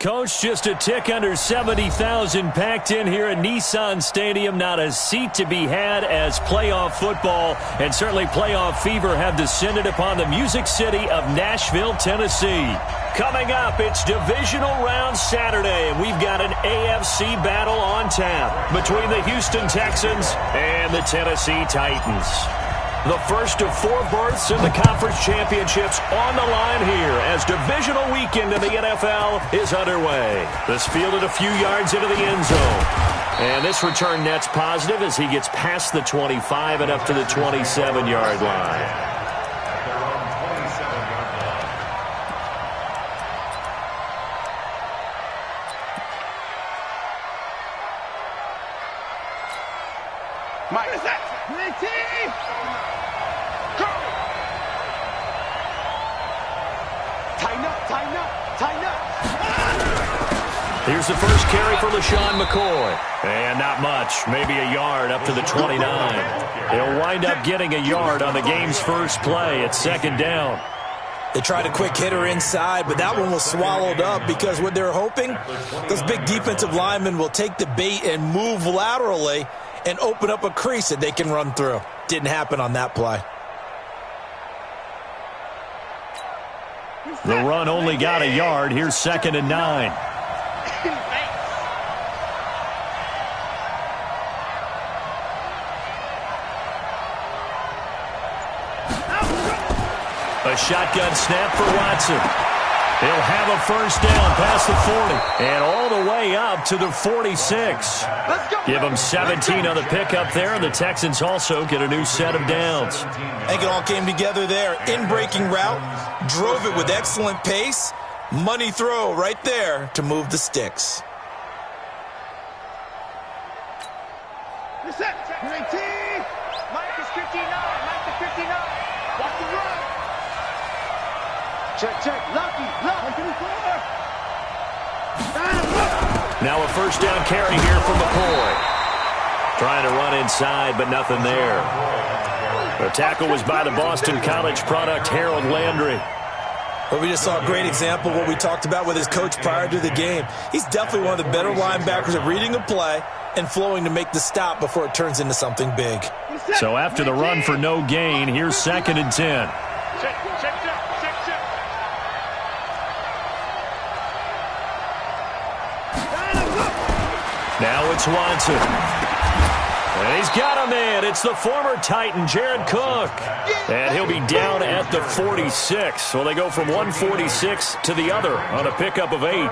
Coach, just a tick under 70,000 packed in here at Nissan Stadium. Not a seat to be had as playoff football and certainly playoff fever have descended upon the Music City of Nashville, Tennessee. Coming up, it's divisional round Saturday, and we've got an AFC battle on tap between the Houston Texans and the Tennessee Titans. The first of 4 berths in the conference championships on the line here as divisional weekend in the NFL is underway. This fielded a few yards into the end zone. And this return net's positive as he gets past the 25 and up to the 27-yard line. Here's the first carry for LaShawn McCoy. And not much, maybe a yard up to the 29. He'll wind up getting a yard on the game's first play. It's second down. They tried a quick hitter inside, but that one was swallowed up because what they're hoping, those big defensive linemen will take the bait and move laterally and open up a crease that they can run through. Didn't happen on that play. The run only got a yard. Here's second and 9. A shotgun snap for Watson. He'll have a first down past the 40 and all the way up to the 46. Give them 17 on the pickup there, and the Texans also get a new set of downs. I think it all came together there. In-breaking route, drove it with excellent pace. Money throw right there to move the sticks. Reset. 19. Mike is 59. Mike is 59. Watch the run. Check. Lucky. Now a first down carry here from McCoy. Trying to run inside, but nothing there. The tackle was by the Boston College product, Harold Landry. Well, we just saw a great example of what we talked about with his coach prior to the game. He's definitely one of the better linebackers at reading a play and flowing to make the stop before it turns into something big. So after the run for no gain, here's second and 10. Check. Now it's Watson. And he's got him in. It's the former Titan, Jared Cook. And he'll be down at the 46. So they go from 146 to the other on a pickup of 8.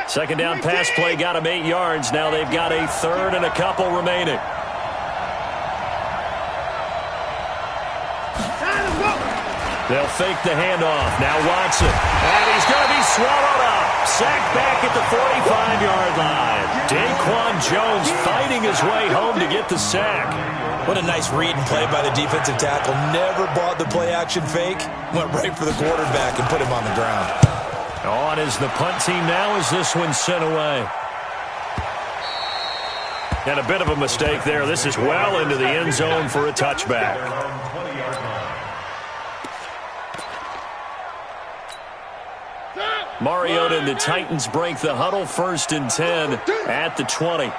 Second down pass play got him 8 yards. Now they've got a third and a couple remaining. They'll fake the handoff. Now Watson. And he's going to be swallowed up. Sacked back at the 45-yard line. Daquan Jones fighting his way home to get the sack. What a nice read and play by the defensive tackle. Never bought the play-action fake. Went right for the quarterback and put him on the ground. On is the punt team now as this one's sent away. And a bit of a mistake there. This is well into the end zone for a touchback. Mariota and the Titans break the huddle, first and 10 at the 20.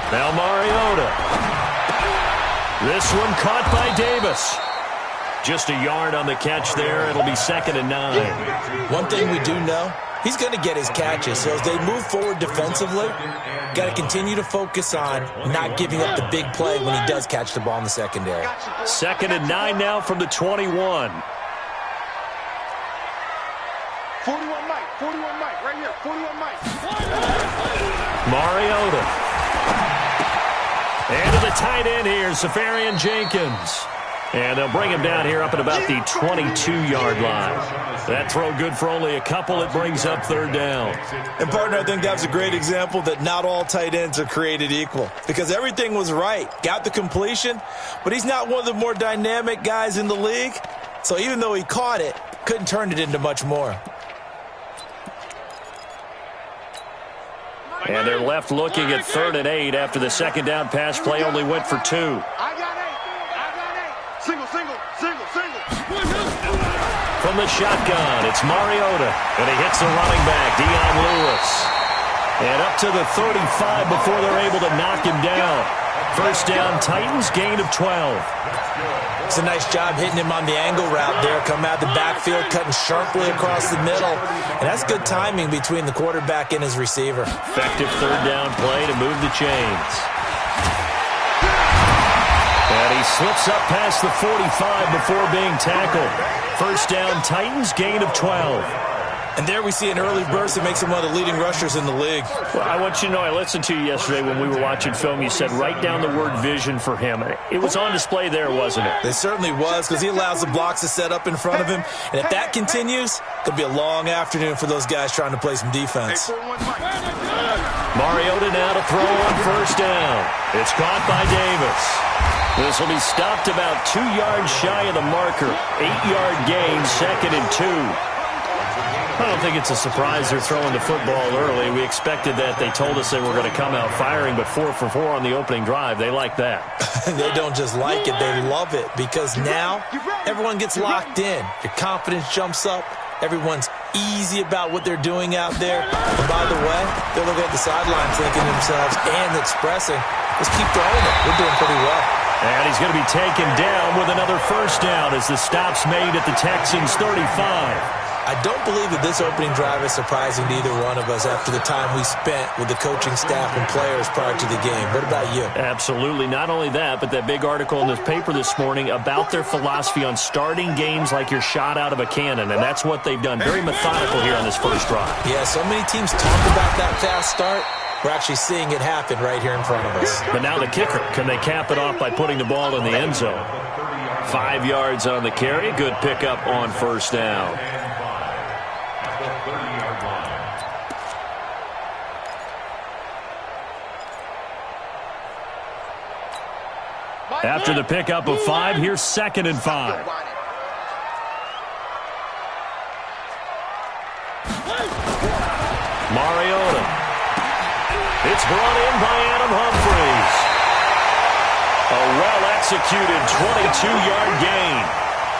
Now Mariota. This one caught by Davis. Just a yard on the catch there. It'll be second and 9. One thing we do know, he's going to get his catches. So as they move forward defensively, got to continue to focus on not giving up the big play when he does catch the ball in the secondary. Second and 9 now from the 21. 41 Mike, right here, 41 Mike. Mariota. And to the tight end here, Safarian Jenkins. And they'll bring him down here up at about the 22-yard line. That throw good for only a couple. It brings up third down. And, partner, I think that was a great example that not all tight ends are created equal. Because everything was right. Got the completion, but he's not one of the more dynamic guys in the league. So even though he caught it, couldn't turn it into much more. And they're left looking at third and 8 after the second down pass play only went for 2. I got 8. Single. from the shotgun. It's Mariota, and he hits the running back, Dion Lewis. And up to the 35 before they're able to knock him down. First down, Titans, gain of 12. It's a nice job hitting him on the angle route there. Come out the backfield, cutting sharply across the middle. And that's good timing between the quarterback and his receiver. Effective third down play to move the chains. And he slips up past the 45 before being tackled. First down, Titans, gain of 12. And there we see an early burst that makes him one of the leading rushers in the league. Well, I want you to know, I listened to you yesterday when we were watching film. You said write down the word vision for him. It was on display there, wasn't it? It certainly was, because he allows the blocks to set up in front of him. And if that continues, it'll be a long afternoon for those guys trying to play some defense. Mariota now to throw on first down. It's caught by Davis. This will be stopped about 2 yards shy of the marker. 8-yard gain, 2nd and 2. I don't think it's a surprise they're throwing the football early. We expected that. They told us they were going to come out firing, but 4 for 4 on the opening drive. They like that. They don't just like it. They love it, because now everyone gets locked in. Your confidence jumps up. Everyone's easy about what they're doing out there. And by the way, they're looking at the sideline thinking to themselves and expressing, let's keep throwing it. We're doing pretty well. And he's going to be taken down with another first down as the stop's made at the Texans' 35. I don't believe that this opening drive is surprising to either one of us after the time we spent with the coaching staff and players prior to the game. What about you? Absolutely. Not only that, but that big article in the paper this morning about their philosophy on starting games like you're shot out of a cannon, and that's what they've done. Very methodical here on this first drive. Yeah, so many teams talk about that fast start. We're actually seeing it happen right here in front of us. But now the kicker. Can they cap it off by putting the ball in the end zone? 5 yards on the carry. Good pickup on first down. After the pickup of 5, here's 2nd and 5. Mariota. It's brought in by Adam Humphries. A well-executed 22-yard gain.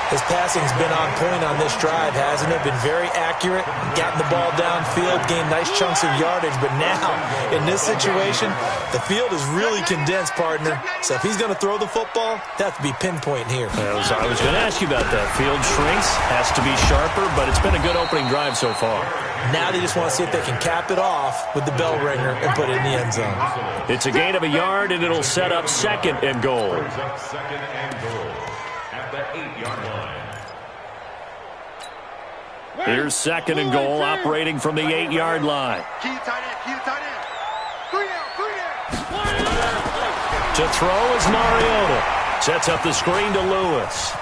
His passing's been on point on this drive, hasn't it? Been very accurate, gotten the ball downfield, gained nice chunks of yardage. But now, in this situation, the field is really condensed, partner. So if he's going to throw the football, that has to be pinpoint here. I was going to ask you about that. Field shrinks, has to be sharper, but it's been a good opening drive so far. Now they just want to see if they can cap it off with the bell ringer and put it in the end zone. It's a gain of a yard, and it'll set up 2nd and goal. Here's 2nd and goal, operating from the 8-yard line. To throw is Mariota. Sets up the screen to Lewis.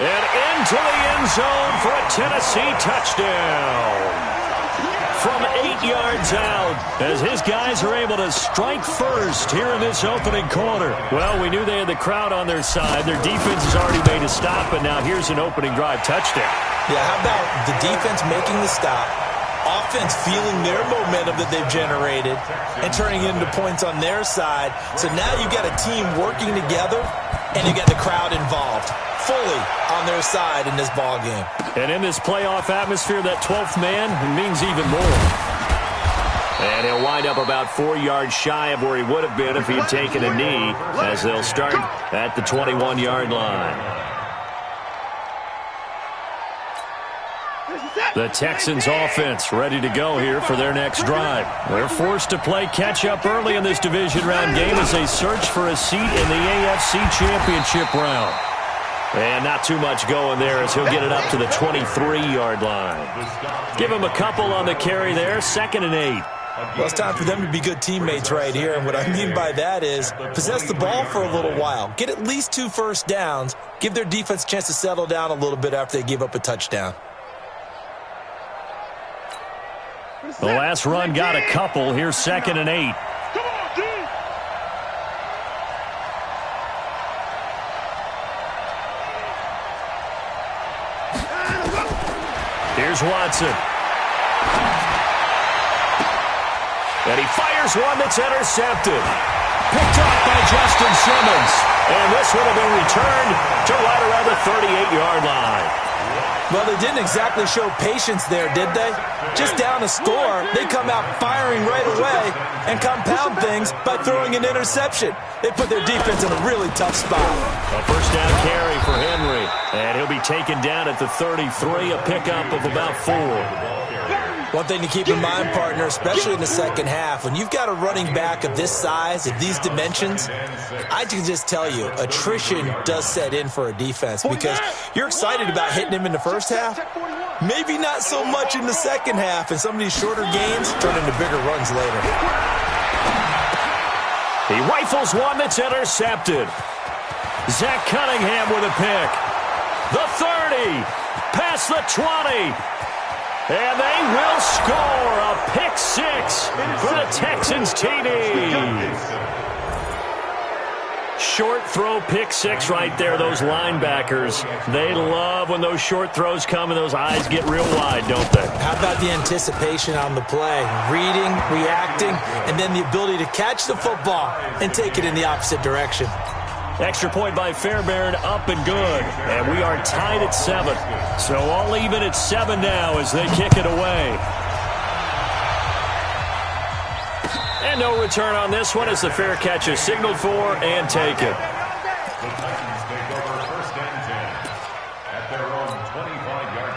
And into the end zone for a Tennessee touchdown. From 8 yards out, as his guys are able to strike first here in this opening quarter. Well, we knew they had the crowd on their side. Their defense has already made a stop, and now here's an opening drive touchdown. Yeah, how about the defense making the stop, offense feeling their momentum that they've generated, and turning it into points on their side. So now you've got a team working together, and you got the crowd involved fully on their side in this ball game. And in this playoff atmosphere, that 12th man means even more. And he'll wind up about 4 yards shy of where he would have been if he had taken a knee, as they'll start at the 21-yard line. The Texans offense ready to go here for their next drive. They're forced to play catch-up early in this division round game as they search for a seat in the AFC Championship round. And not too much going there as he'll get it up to the 23-yard line. Give him a couple on the carry there, 2nd and 8. Well, it's time for them to be good teammates right here. And what I mean by that is possess the ball for a little while. Get at least 2 first downs. Give their defense a chance to settle down a little bit after they give up a touchdown. The last run got a couple. Here's 2nd and 8. Here's Watson. And he fires one that's intercepted. Picked off by Justin Simmons. And this would have been returned to right around the 38-yard line. Well, they didn't exactly show patience there, did they? Just down a score, they come out firing right away and compound things by throwing an interception. They put their defense in a really tough spot. A first down carry for Henry, and he'll be taken down at the 33, a pickup of about 4. One thing to keep in mind, partner, especially in the second half, when you've got a running back of this size, of these dimensions, I can just tell you, attrition does set in for a defense because you're excited about hitting him in the first half, maybe not so much in the second half, and some of these shorter gains turn into bigger runs later. He rifles one that's intercepted. Zach Cunningham with a pick. The 30, past the 20. And they will score a pick 6 for the Texans TD. Short throw pick 6 right there, those linebackers. They love when those short throws come and those eyes get real wide, don't they? How about the anticipation on the play? Reading, reacting, and then the ability to catch the football and take it in the opposite direction. Extra point by Fairbairn, up and good. And we are tied at 7. So all even at 7 now as they kick it away. And no return on this one as the fair catch is signaled for and taken. The Titans take over first and 10 at their own 25-yard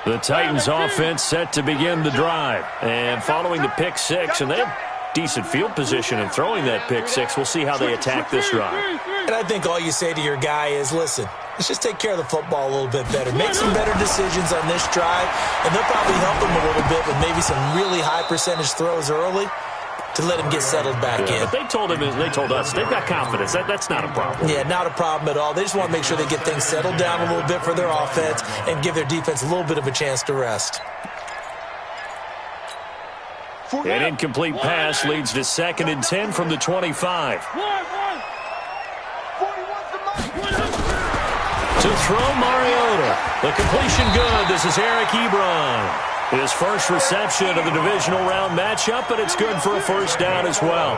line. The Titans offense set to begin the drive. And following the pick 6, and they have decent field position in throwing that pick 6. We'll see how they attack this drive. And I think all you say to your guy is, listen, let's just take care of the football a little bit better. Make some better decisions on this drive, and they'll probably help him a little bit with maybe some really high percentage throws early to let him get settled back in. But they told us they've got confidence. That's not a problem. Yeah, not a problem at all. They just want to make sure they get things settled down a little bit for their offense and give their defense a little bit of a chance to rest. An incomplete pass leads to 2nd and 10 from the 25. To throw Mariota. The completion good. This is Eric Ebron. His first reception of the divisional round matchup, but it's good for a first down as well.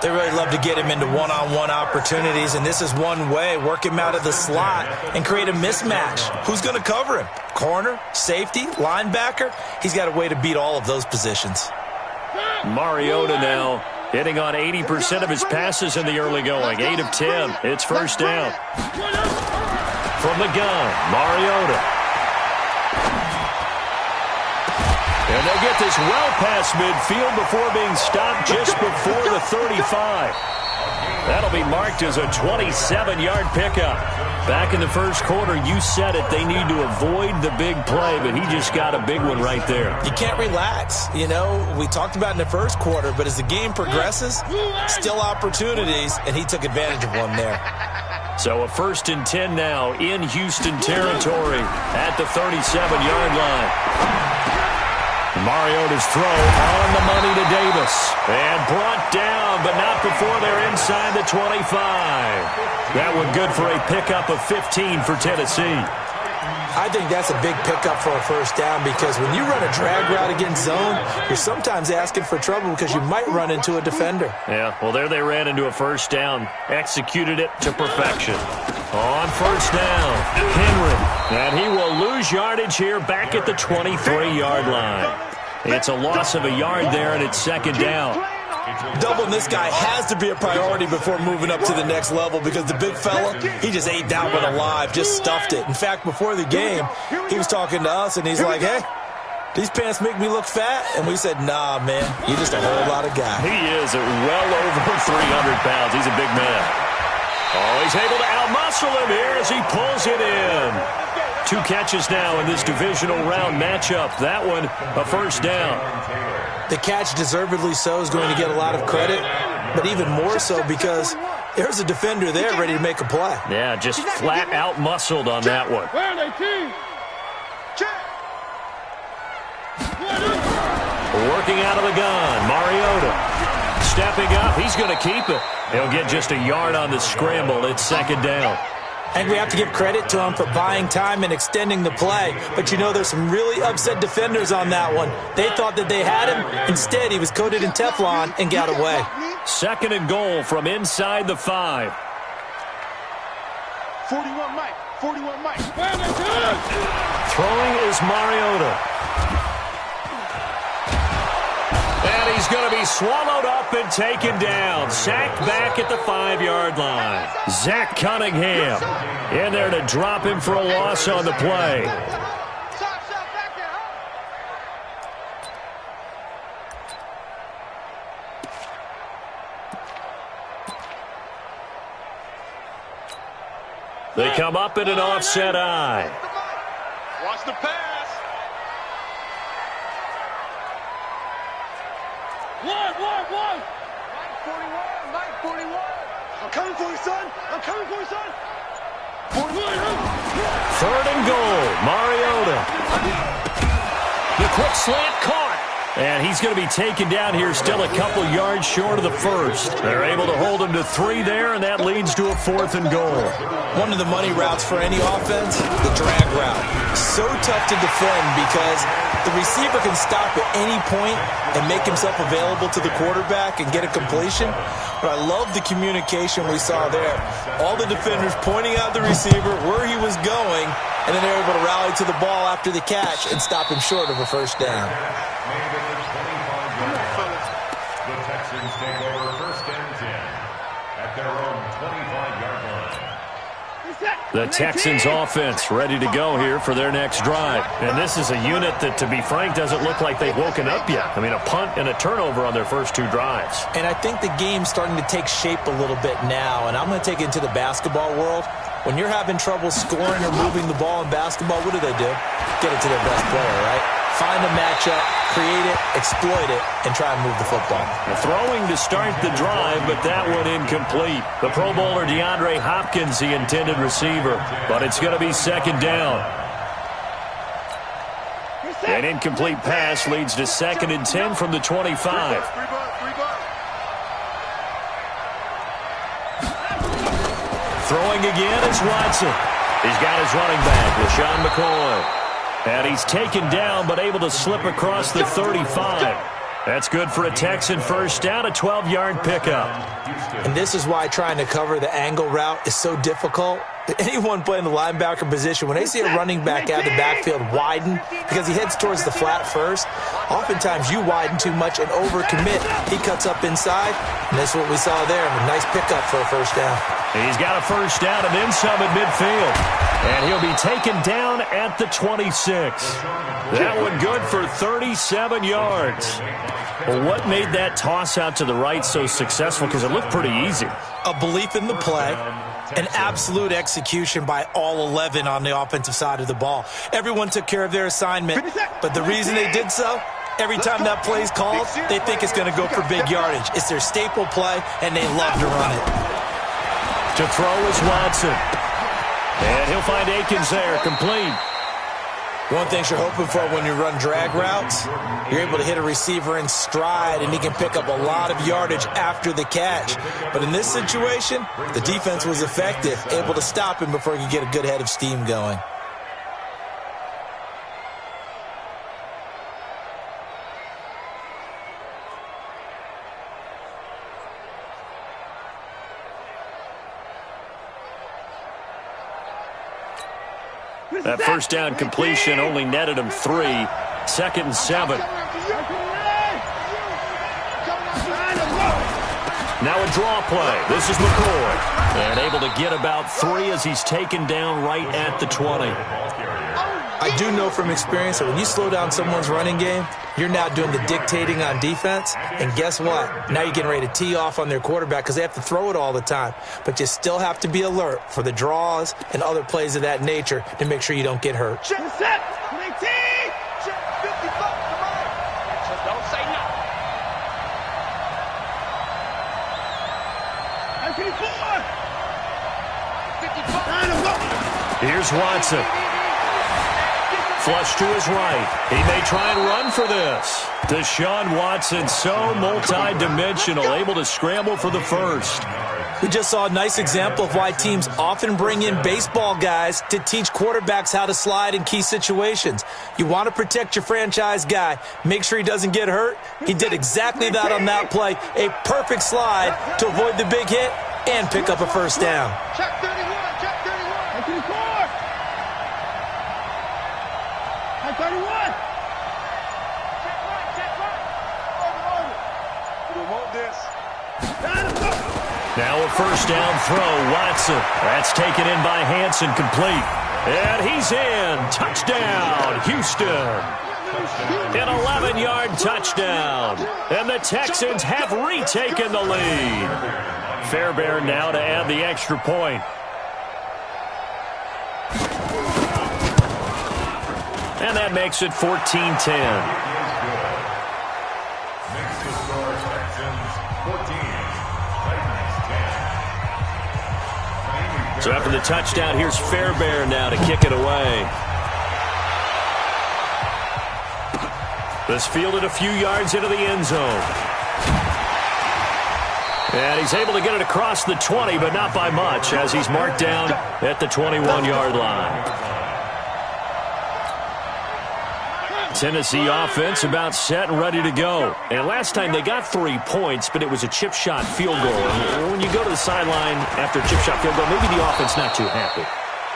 They really love to get him into one-on-one opportunities, and this is one way. Work him out of the slot and create a mismatch. Who's going to cover him? Corner, safety, linebacker? He's got a way to beat all of those positions. Mariota now hitting on 80% of his passes in the early going. 8 of 10. It's first down. From the gun, Mariota. And they'll get this well past midfield before being stopped just before the 35. That'll be marked as a 27-yard pickup. Back in the first quarter, you said it, they need to avoid the big play, but he just got a big one right there. You can't relax. You know, we talked about in the first quarter, but as the game progresses, still opportunities, and he took advantage of one there. So a 1st and 10 now in Houston territory at the 37-yard line. Mariota's throw on the money to Davis. And brought down, but not before they're inside the 25. That one good for a pickup of 15 for Tennessee. I think that's a big pickup for a first down because when you run a drag route against zone, you're sometimes asking for trouble because you might run into a defender. Yeah, well, there they ran into a first down. Executed it to perfection. On first down, Henry. And he will lose yardage here back at the 23-yard line. It's a loss of a yard there, and it's 2nd down. Doubling this guy has to be a priority before moving up to the next level because the big fella, he just ate that one alive, just stuffed it. In fact, before the game, he was talking to us, and he's like, hey, these pants make me look fat? And we said, nah, man, you're just a whole lot of guy. He is at well over 300 pounds. He's a big man. Oh, he's able to outmuscle him here as he pulls it in. 2 catches now in this divisional round matchup. That one, a first down. The catch, deservedly so, is going to get a lot of credit, but even more so because there's a defender there ready to make a play. Yeah, just flat out muscled on that one. Working out of the gun, Mariota. Stepping up, he's going to keep it. He'll get just a yard on the scramble. It's 2nd down. And we have to give credit to him for buying time and extending the play. But, you know, there's some really upset defenders on that one. They thought that they had him. Instead, he was coated in Teflon and got away. 2nd and goal from inside the 5. 41 Mike. 41 Mike. Throwing is Mariota. And he's going to be swallowed up and taken down. Sacked back at the 5-yard line. Zach Cunningham in there to drop him for a loss on the play. They come up in an offset eye. Watch the pass. One. Mike 41. Mike 41. I'm coming for you, son. I'm coming for you, son. 41. 3rd and goal. Mariota. The quick slant caught. And he's going to be taken down here still a couple yards short of the first. They're able to hold him to 3 there, and that leads to a 4th and goal. One of the money routes for any offense, the drag route. So tough to defend because the receiver can stop at any point and make himself available to the quarterback and get a completion. But I love the communication we saw there. All the defenders pointing out the receiver, where he was going, and then they're able to rally to the ball after the catch and stop him short of a first down. The Texans take over 1st and 10 at their own 25-yard line. The Texans offense ready to go here for their next drive. And this is a unit that, to be frank, doesn't look like they've woken up yet. I mean, a punt and a turnover on their first 2 drives. And I think the game's starting to take shape a little bit now, and I'm going to take it into the basketball world. When you're having trouble scoring or moving the ball in basketball, what do? Get it to their best player, right? Find a matchup, create it, exploit it, and try and move the football. Throwing to start the drive, but that one incomplete. The Pro Bowler DeAndre Hopkins, the intended receiver, but it's going to be 2nd down. An incomplete pass leads to 2nd and 10 from the 25. Throwing again is Watson. He's got his running back, LaShawn McCoy. And he's taken down, but able to slip across the 35. That's good for a Texan first down, a 12-yard pickup. And this is why trying to cover the angle route is so difficult. Anyone playing the linebacker position, when they see a running back out of the backfield widen because he heads towards the flat first, oftentimes you widen too much and overcommit. He cuts up inside, and that's what we saw there. A nice pickup for a first down. He's got a first down and then some at midfield. And he'll be taken down at the 26. That one good for 37 yards. Well, what made that toss out to the right so successful? Because it looked pretty easy. A belief in the play. An absolute execution by all 11 on the offensive side of the ball. Everyone took care of their assignment, but the reason they did so, every time that play is called, they think it's going to go for big yardage. It's their staple play, and they love to run it. To throw is Watson. And he'll find Akins there, complete. One thing you're hoping for when you run drag routes, you're able to hit a receiver in stride, and he can pick up a lot of yardage after the catch. But in this situation, the defense was effective, able to stop him before he could get a good head of steam going. That first down completion only netted him 3. 2nd and 7. Now a draw play. This is McCoy. And able to get about 3 as he's taken down right at the 20. I do know from experience that when you slow down someone's running game, you're now doing the dictating on defense. And guess what? Now you're getting ready to tee off on their quarterback because they have to throw it all the time. But you still have to be alert for the draws and other plays of that nature to make sure you don't get hurt. Check set. 19. Check 55. Come on. Just don't say no. 54. 55. Here's Watson. Flush to his right. He may try and run for this. Deshaun Watson, so multi-dimensional, able to scramble for the first. We just saw a nice example of why teams often bring in baseball guys to teach quarterbacks how to slide in key situations. You want to protect your franchise guy. Make sure he doesn't get hurt. He did exactly that on that play. A perfect slide to avoid the big hit and pick up a first down. Check 31. Check 31. Line 31. Check right. We want this. Now a first down throw. Watson. That's taken in by Hanson, complete. And he's in. Touchdown, Houston. An 11-yard touchdown. And the Texans have retaken the lead. Fairbairn now to add the extra point. And that makes it 14-10. So after the touchdown, here's Fairbairn now to kick it away. This fielded a few yards into the end zone. And he's able to get it across the 20, but not by much, as he's marked down at the 21-yard line. Tennessee offense about set and ready to go. And last time they got 3 points, but it was a chip shot field goal. And when you go to the sideline after a chip shot field goal, maybe the offense not too happy.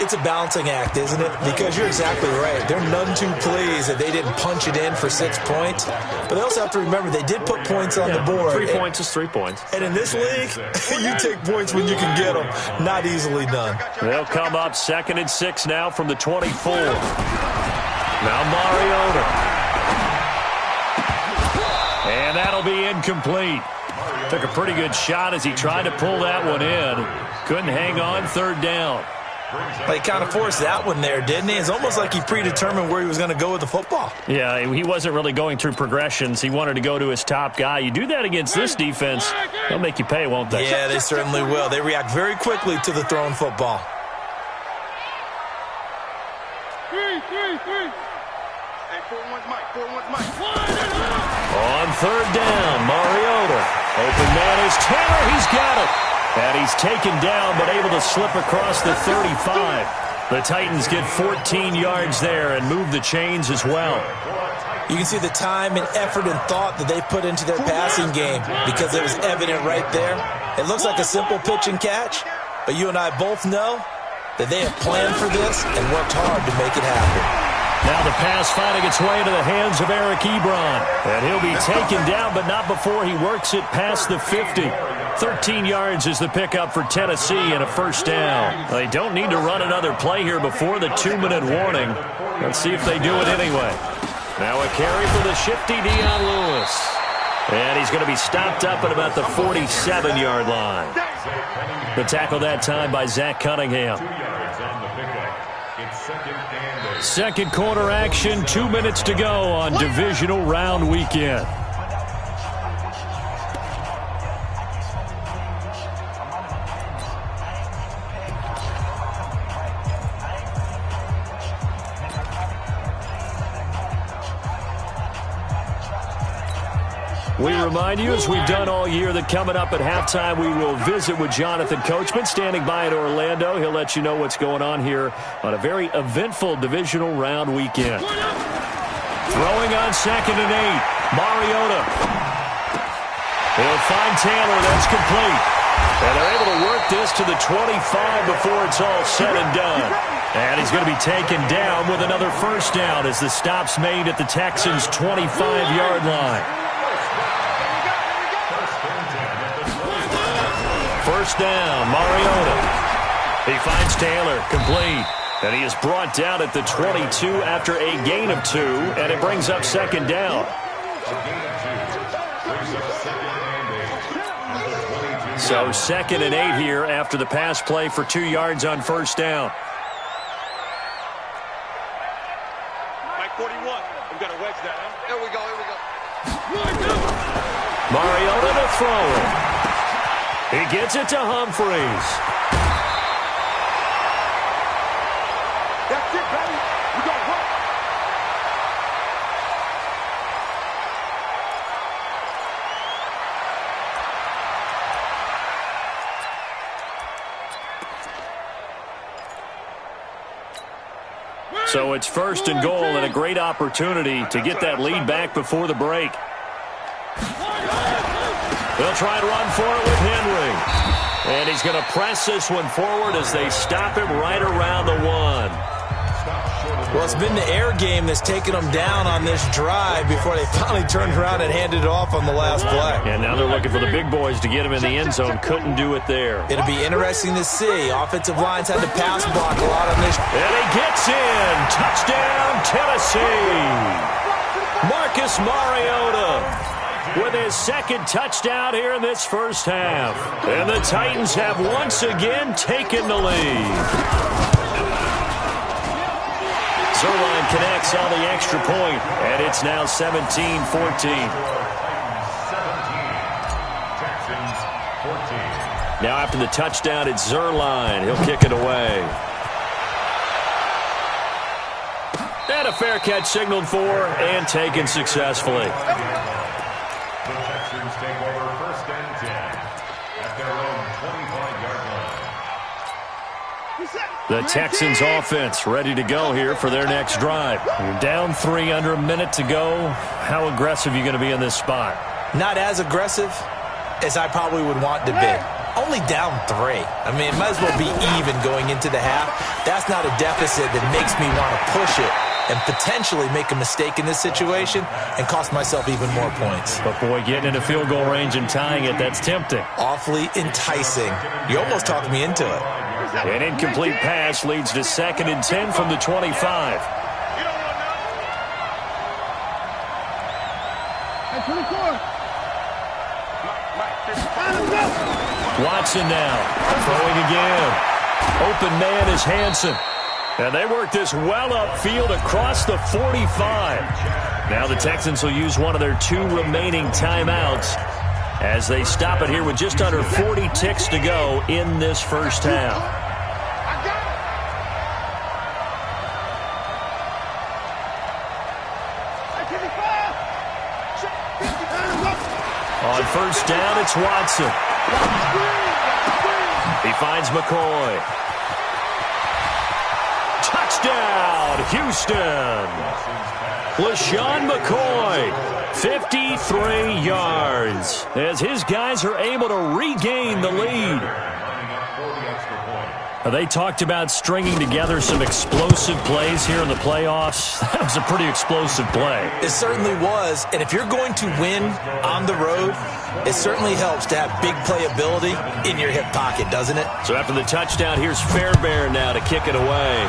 It's a balancing act, isn't it? Because you're exactly right. They're none too pleased that they didn't punch it in for 6 points. But they also have to remember they did put points on the board. 3 points is 3 points. And in this league, you take points when you can get them. Not easily done. They'll come up 2nd and 6 now from the 24. Now Mariota. And that'll be incomplete. Took a pretty good shot as he tried to pull that one in. Couldn't hang on 3rd down. Well, he kind of forced that one there, didn't he? It's almost like he predetermined where he was going to go with the football. Yeah, he wasn't really going through progressions. He wanted to go to his top guy. You do that against this defense, they'll make you pay, won't they? Yeah, they certainly will. They react very quickly to the thrown football. 3. Hey, 4-1's Mike. 4-1's Mike. On 3rd down, Mariota. Open man is Taylor. He's got it. And he's taken down, but able to slip across the 35. The Titans get 14 yards there and move the chains as well. You can see the time and effort and thought that they put into their passing game because it was evident right there. It looks like a simple pitch and catch, but you and I both know that they have planned for this and worked hard to make it happen. Now the pass finding its way into the hands of Eric Ebron. And he'll be taken down, but not before he works it past the 50. 13 yards is the pickup for Tennessee and a first down. They don't need to run another play here before the 2-minute warning. Let's see if they do it anyway. Now a carry for the shifty Dion Lewis. And he's going to be stopped up at about the 47-yard line. The tackle that time by Zach Cunningham. 2 yards on the pickup. It's 2nd and 8. Second quarter action, 2 minutes to go on divisional round weekend. We remind you, as we've done all year, that coming up at halftime, we will visit with Jonathan Coachman, standing by in Orlando. He'll let you know what's going on here on a very eventful divisional round weekend. Throwing on 2nd and 8, Mariota. He'll find Taylor. That's complete. And they're able to work this to the 25 before it's all said and done. And he's going to be taken down with another first down as the stop's made at the Texans' 25-yard line. First down, Mariota. He finds Taylor, complete. And he is brought down at the 22 after a gain of 2, and it brings up 2nd down. So 2nd and 8 here after the pass play for 2 yards on first down. Mike 41. We've got to wedge that, huh? Here we go. Mariota to throw it. He gets it to Humphreys. That's it, baby. We got to work. So it's 1st and goal and a great opportunity to get that lead back before the break. They'll try to run for it with Henry. And he's going to press this one forward as they stop him right around the 1. Well, it's been the air game that's taken them down on this drive before they finally turned around and handed it off on the last play. And now they're looking for the big boys to get him in the end zone. Couldn't do it there. It'll be interesting to see. Offensive lines had to pass block a lot on this. And he gets in. Touchdown, Tennessee. Marcus Mariota with his second touchdown here in this first half. And the Titans have once again taken the lead. Zerline connects on the extra point, and it's now 17-14. Now after the touchdown, it's Zerline. He'll kick it away. And a fair catch signaled for and taken successfully. The Texans take over 1st and 10 at their own 25-yard line. The Texans offense ready to go here for their next drive. You're down 3, under a minute to go. How aggressive are you going to be in this spot? Not as aggressive as I probably would want to be. Only down 3. I mean, it might as well be even going into the half. That's not a deficit that makes me want to push it and potentially make a mistake in this situation and cost myself even more points. But, boy, getting into field goal range and tying it, that's tempting. Awfully enticing. You almost talked me into it. An incomplete pass leads to 2nd and 10 from the 25. Watson now, throwing again. Open man is Hansen. And they work this well upfield across the 45. Now the Texans will use one of their 2 remaining timeouts as they stop it here with just under 40 ticks to go in this first half. On 1st down, it's Watson. He finds McCoy. Touchdown, Houston. LaShawn McCoy, 53 yards, as his guys are able to regain the lead. They talked about stringing together some explosive plays here in the playoffs. That was a pretty explosive play. It certainly was, and if you're going to win on the road, it certainly helps to have big playability in your hip pocket, doesn't it? So after the touchdown, here's Fairbairn now to kick it away.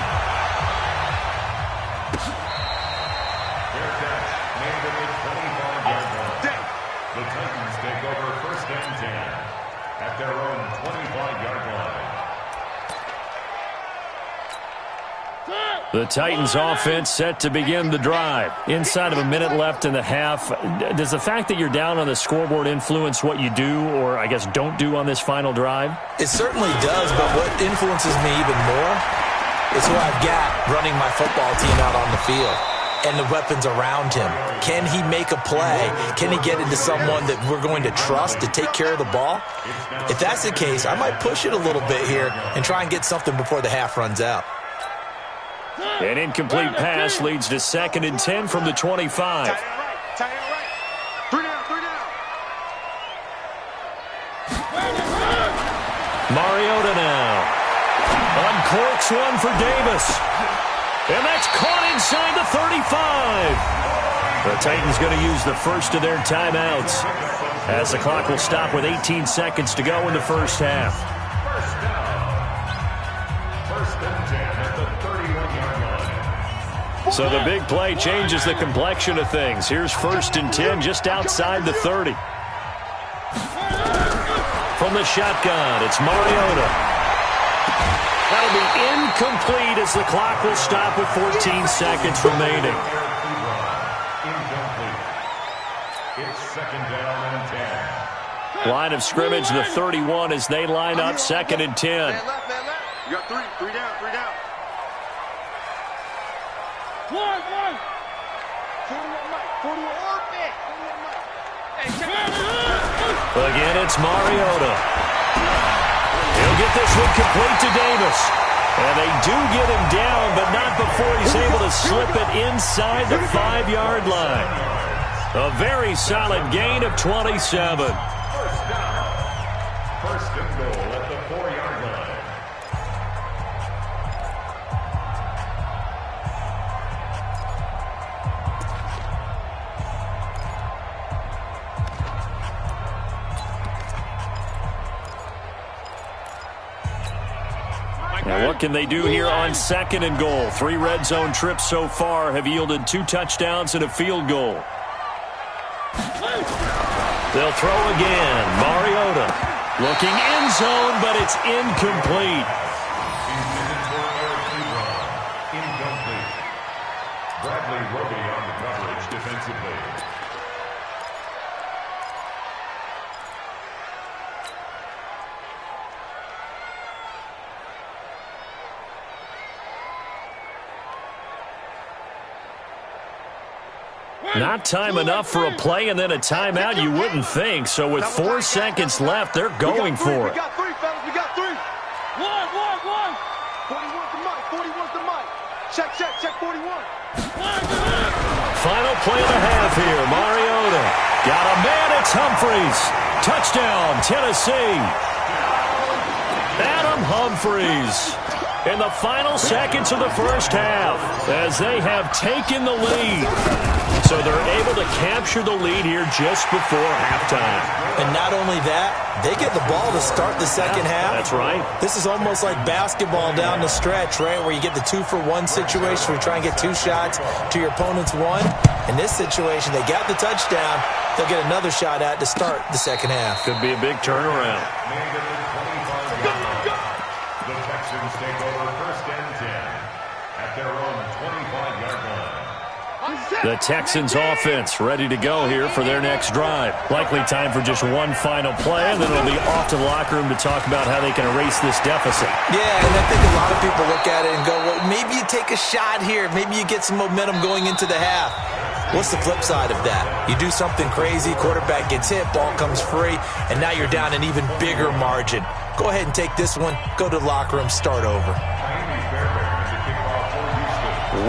The Titans take over 1st and 10 at their own 25-yard line. The Titans offense set to begin the drive. Inside of a minute left in the half. Does the fact that you're down on the scoreboard influence what you do, or I guess don't do on this final drive? It certainly does, but what influences me even more is who I've got running my football team out on the field and the weapons around him. Can he make a play? Can he get into someone that we're going to trust to take care of the ball? If that's the case, I might push it a little bit here and try and get something before the half runs out. An incomplete pass leads to 2nd and 10 from the 25. Mariota now. Uncorks one for Davis. And that's caught inside the 35. The Titans going to use the first of their timeouts as the clock will stop with 18 seconds to go in the first half. So the big play changes the complexion of things. Here's 1st and 10 just outside the 30. From the shotgun, it's Mariota. That'll be incomplete as the clock will stop with 14 seconds remaining. It's 2nd down and 10. Line of scrimmage, the 31 as they line up 2nd and 10. Man left. You got 3 down. One. 41 Again, it's Mariota. He'll get this one complete to Davis. And they do get him down, but not before he's able to slip it inside the 5-yard line. A very solid gain of 27. 1st and goal at the 4-yard line. Now what can they do here on 2nd and goal? 3 red zone trips so far have yielded 2 touchdowns and a field goal. They'll throw again. Mariota looking end zone, but it's incomplete. Incomplete. Bradley Roby on the coverage defensively. Not time enough for a play and then a timeout, you wouldn't think. So with 4 seconds left, they're going for it. We got 3, fellas. We got 3. One. 41 to Mike. 41 to Mike. Check 41. Final play and a half here. Mariota got a man. It's Humphries. Touchdown, Tennessee. Adam Humphries in the final seconds of the first half as they have taken the lead. So they're able to capture the lead here just before halftime. And not only that, they get the ball to start the second half. That's right. This is almost like basketball down the stretch, right, where you get the 2-for-1 situation where you try and get 2 shots to your opponent's 1. In this situation, they got the touchdown. They'll get another shot at to start the second half. Could be a big turnaround. The Texans take over 1st and 10 at their own 25-yard line. The Texans offense ready to go here for their next drive. Likely time for just one final play, and then it'll be off to the locker room to talk about how they can erase this deficit. Yeah, and I think a lot of people look at it and go, well, maybe you take a shot here. Maybe you get some momentum going into the half. What's the flip side of that? You do something crazy, quarterback gets hit, ball comes free, and now you're down an even bigger margin. Go ahead and take this one, go to the locker room, start over.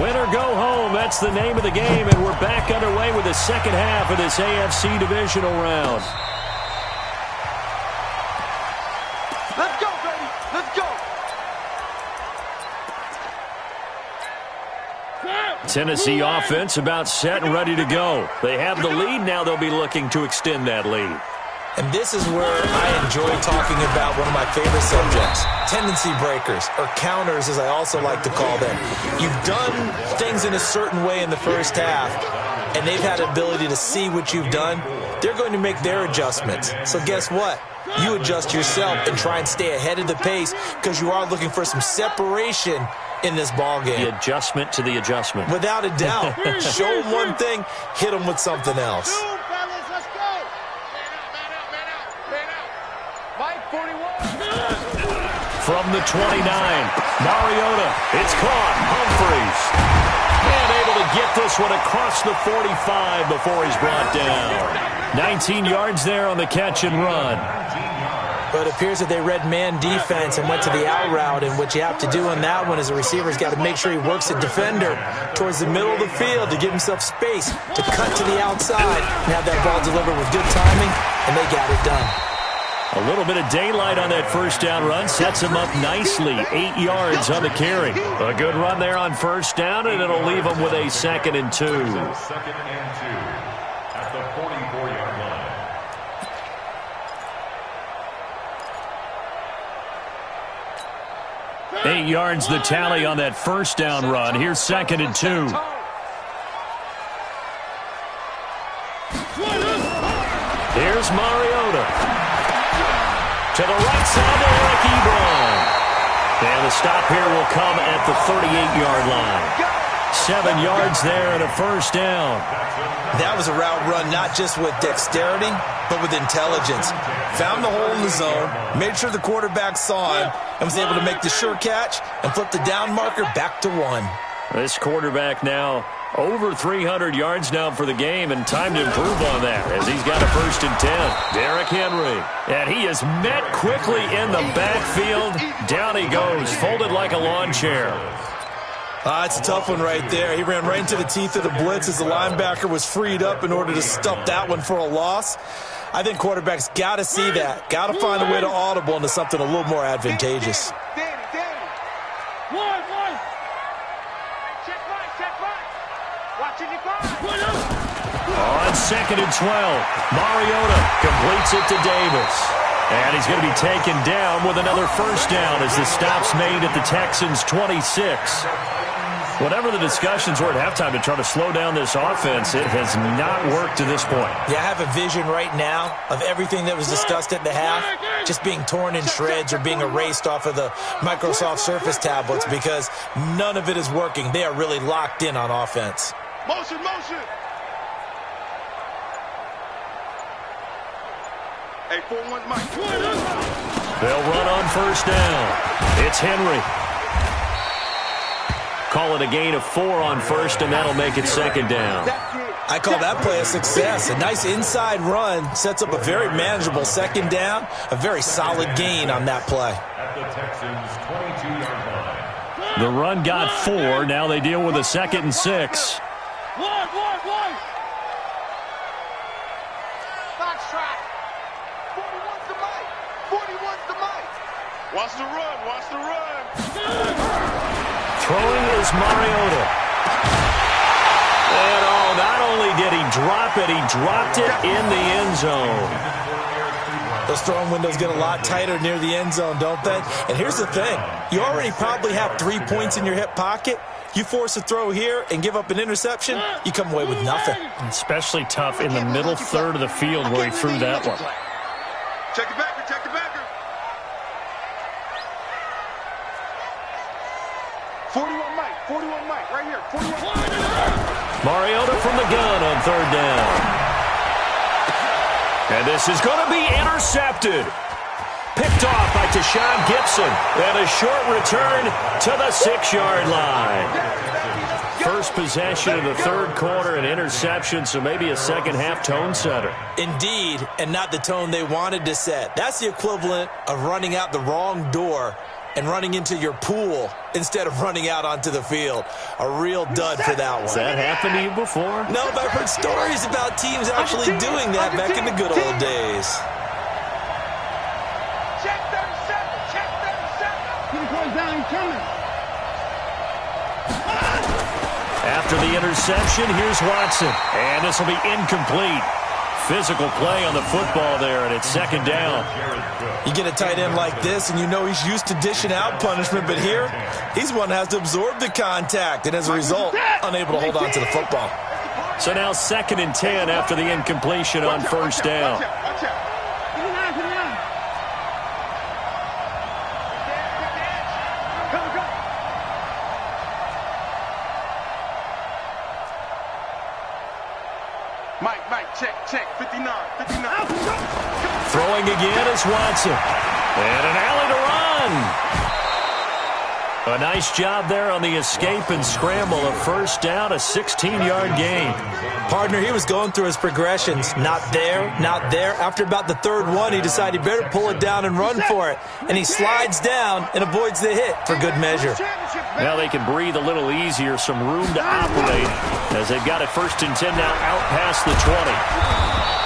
Win or go home, that's the name of the game, and we're back underway with the second half of this AFC divisional round. Let's go, baby. Let's go. Tennessee offense about set and ready to go. They have the lead now. They'll be looking to extend that lead. And this is where I enjoy talking about one of my favorite subjects, tendency breakers, or counters as I also like to call them. You've done things in a certain way in the first half, and they've had the ability to see what you've done. They're going to make their adjustments. So guess what? You adjust yourself and try and stay ahead of the pace because you are looking for some separation in this ball game. The adjustment to the adjustment. Without a doubt. Show them one thing, hit them with something else. From the 29, Mariota, it's caught, Humphries. And able to get this one across the 45 before he's brought down. 19 yards there on the catch and run. But it appears that they read man defense and went to the out route, and what you have to do on that one is a receiver's got to make sure he works a defender towards the middle of the field to give himself space to cut to the outside and have that ball delivered with good timing, and they got it done. A little bit of daylight on that first down run sets him up nicely. 8 yards on the carry. A good run there on first down, and it'll leave him with a 2nd and 2. 2nd and 2 at the 44-yard line. 8 yards the tally on that first down run. Here's 2nd and 2. Here's Mariota. To the right side to Eric Ebron. And the stop here will come at the 38-yard line. 7 yards there and a first down. That was a route run not just with dexterity, but with intelligence. Found the hole in the zone, made sure the quarterback saw him, and was able to make the sure catch and flip the down marker back to 1. This quarterback now over 300 yards now for the game, and time to improve on that as he's got a 1st and 10. Derrick Henry. And he is met quickly in the backfield. Down he goes, folded like a lawn chair. It's a tough one right there. He ran right into the teeth of the blitz as the linebacker was freed up in order to stuff that one for a loss. I think quarterbacks got to see that. Got to find a way to audible into something a little more advantageous. On 2nd and 12, Mariota completes it to Davis. And he's going to be taken down with another first down as the stop's made at the Texans' 26. Whatever the discussions were at halftime to try to slow down this offense, it has not worked to this point. Yeah, I have a vision right now of everything that was discussed at the half just being torn in shreds or being erased off of the Microsoft Surface tablets because none of it is working. They are really locked in on offense. Motion, motion. Hey, 4-1 Mike. They'll run on first down. It's Henry. Call it a gain of 4 on first, and that'll make it second down. I call that play a success. A nice inside run sets up a very manageable second down, a very solid gain on that play. At the Texans' 22-yard line. The run got 4. Now they deal with a 2nd and 6. One. Box track. 41's the Mike. 41's the Mike. Watch the run. Throwing is Mariota. And not only did he drop it, he dropped it in the end zone. Those throwing windows get a lot tighter near the end zone, don't they? And here's the thing. You already probably have 3 points in your hip pocket. You force a throw here and give up an interception, you come away with nothing. Especially tough in the middle third of the field where he threw that one. Check the backer. 41 Mike, right here. 41. Mariota from the gun on third down. And this is going to be intercepted. Picked off by Tashawn Gibson. And a short return to the 6-yard line. First possession of the third quarter, an interception, so maybe a second-half tone setter. Indeed, and not the tone they wanted to set. That's the equivalent of running out the wrong door and running into your pool instead of running out onto the field. A real dud for that one. Has that happened to you before? No, but I've heard stories about teams actually doing that back in the good old days. Check 37. Keep going down, he's coming. After the interception, here's Watson. And this will be incomplete. Physical play on the football there, and it's second down. You get a tight end like this, and you know he's used to dishing out punishment, but here, he's one that has to absorb the contact, and as a result, unable to hold on to the football. So now 2nd and 10 after the incompletion on first down. Mike, check, 59. Throwing again is Watson. And an alley to run. A nice job there on the escape and scramble. A first down, a 16-yard gain. Partner, he was going through his progressions. Not there. After about the third one, he decided he better pull it down and run for it. And he slides down and avoids the hit for good measure. Now they can breathe a little easier, some room to operate as they've got it 1st and 10 now out past the 20.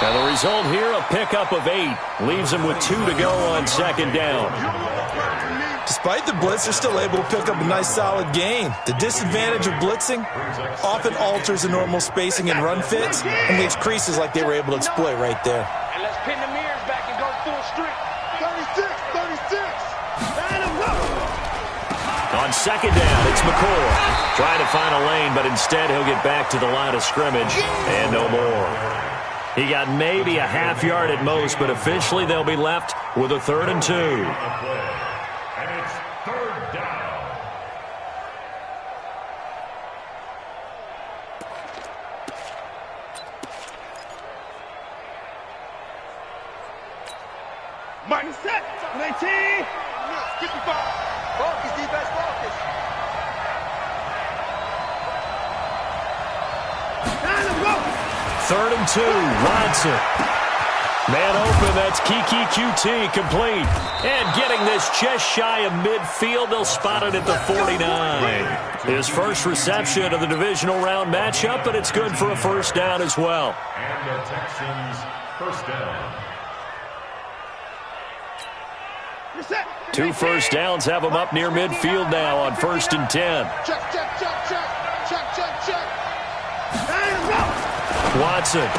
Now the result here, a pickup of 8. Leaves them with 2 to go on second down. Despite the blitz, they're still able to pick up a nice solid gain. The disadvantage of blitzing often alters the normal spacing and run fits and leaves creases like they were able to exploit right there. And let's pin the mirrors back and go full strength. 36. On second down, it's McCoy. Trying to find a lane, but instead he'll get back to the line of scrimmage and no more. He got maybe a half yard at most, but officially they'll be left with a 3rd and 2. And it's 3rd down. Mike, set. 19. 55. Focus, defense, focus. Third and 2, Watson. Man open, that's Kiki QT, complete. And getting this just shy of midfield, they'll spot it at the 49. His first reception of the divisional round matchup, but it's good for a first down as well. And the Texans' first down. 2 first downs have them up near midfield now on 1st and 10. Check. Watson.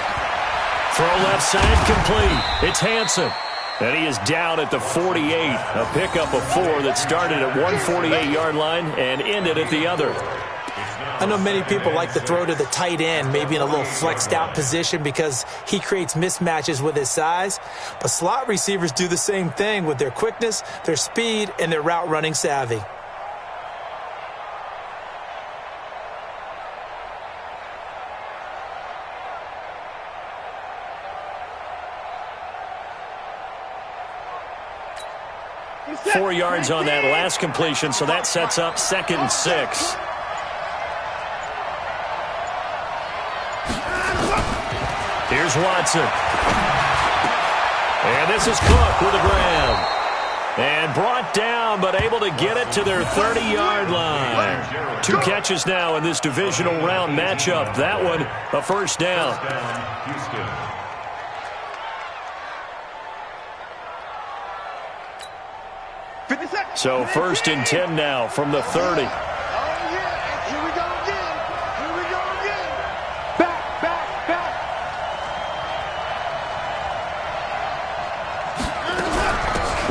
Throw left side complete. It's Hanson. And he is down at the 48. A pickup of 4 that started at one 48-yard line and ended at the other. I know many people like to throw to the tight end, maybe in a little flexed out position because he creates mismatches with his size. But slot receivers do the same thing with their quickness, their speed, and their route running savvy. Four yards on that last completion, so that sets up 2nd and 6. Here's Watson. And this is Cook with a grab. And brought down, but able to get it to their 30-yard line. 2 catches now in this divisional round matchup. That one, a first down. So 1st and 10 now from the 30.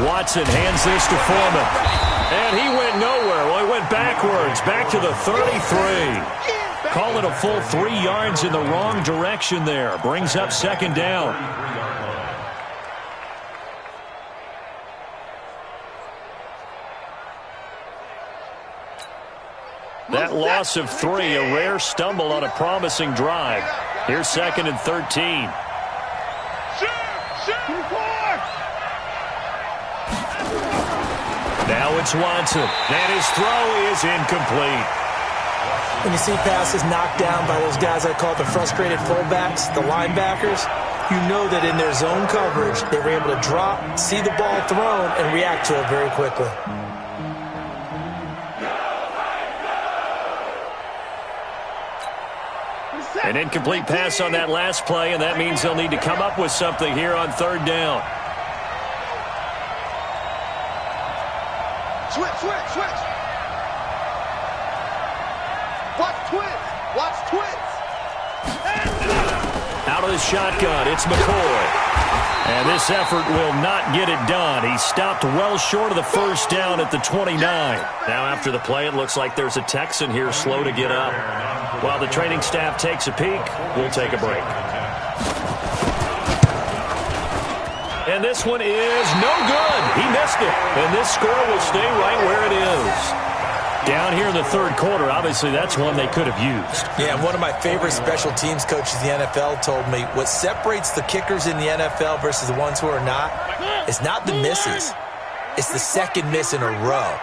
Watson hands this to Foreman. And he went nowhere. Well, he went backwards, back to the 33. Call it a full 3 yards in the wrong direction there. Brings up 2nd down. That loss of 3, a rare stumble on a promising drive. Here's 2nd and 13. Now it's Watson, and his throw is incomplete. When you see passes knocked down by those guys I call the frustrated fullbacks, the linebackers, you know that in their zone coverage, they were able to drop, see the ball thrown, and react to it very quickly. An incomplete pass on that last play, and that means they'll need to come up with something here on 3rd down. Switch. Watch twins. Out of the shotgun, it's McCoy. And this effort will not get it done. He stopped well short of the first down at the 29. Now after the play, it looks like there's a Texan here slow to get up. While the training staff takes a peek, we'll take a break. And this one is no good. He missed it. And this score will stay right where it is. Down here in the 3rd quarter, obviously that's one they could have used. Yeah, and one of my favorite special teams coaches in the NFL told me what separates the kickers in the NFL versus the ones who are not is not the misses. It's the 2nd miss in a row.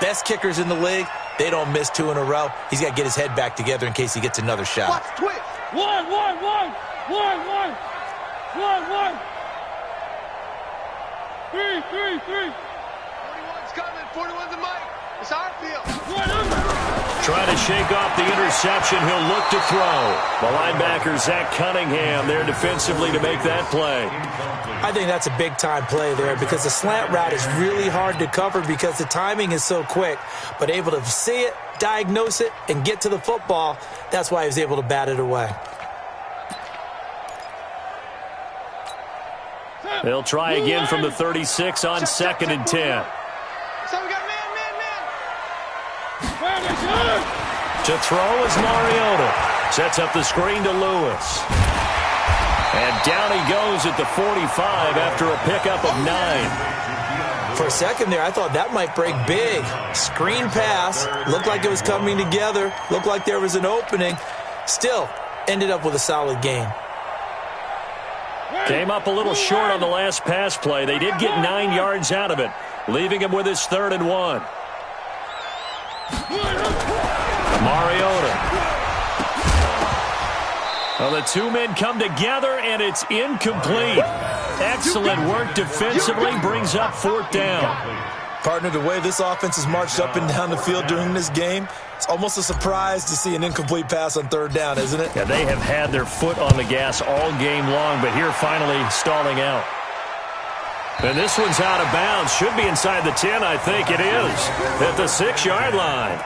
Best kickers in the league, they don't miss 2 in a row. He's got to get his head back together in case he gets another shot. Watch twist. One. 3. 41's coming. 41's a mic. It's our field. Trying to shake off the interception. He'll look to throw. The linebacker, Zach Cunningham, there defensively to make that play. I think that's a big-time play there because the slant route is really hard to cover because the timing is so quick. But able to see it, diagnose it, and get to the football, that's why he was able to bat it away. They'll try again from the 36 on 2nd and 10. So we got man. To throw is Mariota. Sets up the screen to Lewis. And down he goes at the 45 after a pickup of 9. For a second there, I thought that might break big. Screen pass. Looked like it was coming together. Looked like there was an opening. Still, ended up with a solid gain. Came up a little short on the last pass play. They did get 9 yards out of it, leaving him with his 3rd and 1. Mariota. Well, the 2 men come together, and it's incomplete. Excellent work defensively, brings up 4th down. Partner, the way this offense has marched up and down the field during this game, it's almost a surprise to see an incomplete pass on 3rd down, isn't it? Yeah, they have had their foot on the gas all game long, but here finally stalling out. And this one's out of bounds. Should be inside the 10, I think it is. At the 6-yard line.